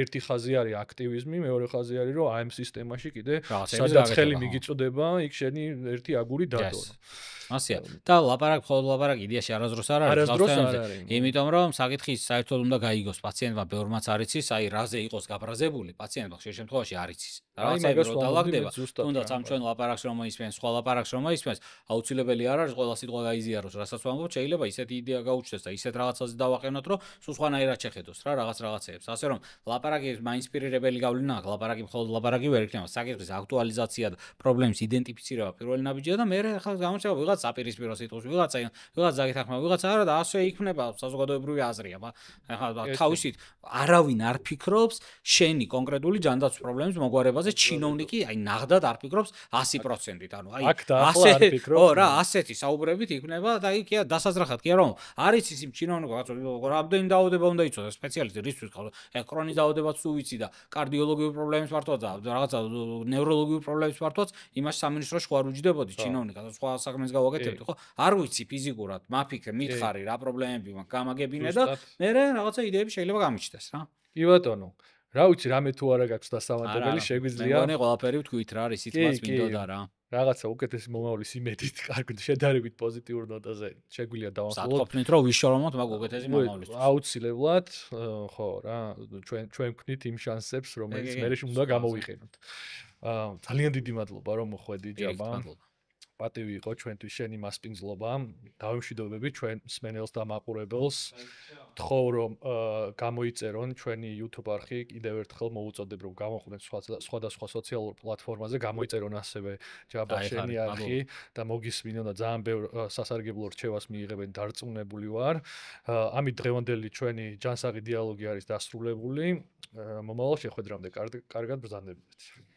ერთი ხაზი არის აქტივიზმი მეორე ხაზი არის რომ აი ამ სისტემაში კიდე სადაც ხელი მიგიწოდება იქ შენი ერთი აგური დადო ასია და ლაპარაკ იდეაში არაზრუს არასდროს არ არის არასდროს მსგავს არ თემებზე. არის. იმიტომ რომ საკითხი საერთოდ უნდა გაიგოს პაციენტმა ბევრმაც არ იცის, აი რაზე იყოს გაბრაზებული, პაციენტმა ხშირ შემთხვევაში არ იცის. რაღაცები რო დაალაგდება, თუნდაც ამ ჩვენ ლაპარაკს რომ მოისმენს, სხვა ლაპარაკს რომ მოისმენს, აუცილებელი არ არის ყველა სიტყვა გაიზიაროს, რასაც ვამბობ, შეიძლება ისეთი იდეა გაუჩნდეს და ისეთ რაღაცაზე დავაყენოთ, რომ სულ სხვანაირად შეხედოს რა რაღაცეებს. ასე რომ ლაპარაკი მაინსპირირებელი გავლენა აქვს, ლაპარაკი მხოლოდ ლაპარაკი ვერ იქნება, საკითხის აქტუალიზაცია და პრობლემის იდენტიფიცირება პირველი ნაბიჯია და მე ახლა გამოჩნდება ვიღაც საპირისპირო სიტყვის, ვიღაც დაგეთანხმება, ვიღაც არა და ასე იქნება საზოგადოებრივი აზრია. ახლა თავისით არავინ არ ფიქრობს შენი კონკრეტული ჯანდაცვის პრობლემის მოგვარებაზე, ჩინოვნიკი აი ნახდად არ ფიქრობს 100%-ით. ანუ აი ასეთი საუბრებით იქნება და იქია დასაზრახად კი არა რომ არის ის იმ ჩინოვნიკს რამდენი დაავადება უნდა იცოდეს სპეციალისტი რისთვის კრონის დაავადებაც თუ ვიცი და კარდიოლოგიურ პრობლემებს მართვაც და რაღაცა ნევროლოგიურ პრობლემებს მართვაც იმას სამინისტროში ხო არ უჯდებოდი ჩინოვნიკა და სხვა საქმეს გავაკეთებდი ხო არ ვიცი ფიზიკურად მაფიქრე მითხარი რა პრობლემები მაქვს გამაგებინე და მე რაღაცა იდეები შეიძლება გამიჩნდეს რა კი ბატონო რა ვიცი რამე თუ არა გაქვს დასავანტებელი შეგვიძლია მე მგონი ყველაფერი ვთქვით რა არის სიტყვაც მინდოდა რა რაღაცა უკეთესი მომავლის იმედით კარგი შედარებით პოზიტიურ ნოტაზე შეგვიძლია დავასრულოთ საქმით რომ ვიშორომოთ მაგ უკეთესი მომავლის აუცილებლად ხო რა ჩვენ ვქნით იმ შანსებს რომელიც მე უნდა გამოვიყენოთ ძალიან დიდი მადლობა რომ მოხვედი ჯაბა პატივი იყო ჩვენთვის შენი მასპინძლობა დავიმშვიდობები ჩვენ მსმენელს და მაყურებელს თხოვ რომ გამოიწერონ ჩვენი YouTube არხი კიდევ ერთხელ მოუწოდებ რომ გამოხვდნენ სხვადასხვა სოციალურ პლატფორმაზე გამოიწერონ ასევე ჯაბა შენი არხი და მოგისმინონ და ძალიან ბევრ სასარგებლო რჩევას მიიღებენ დარწმუნებული ვარ ამით დღევანდელი ჩვენი ჯანსაღი დიალოგი არის დასრულებული მომავალ შეხვედრამდე კარგად ბრძანდებოდეთ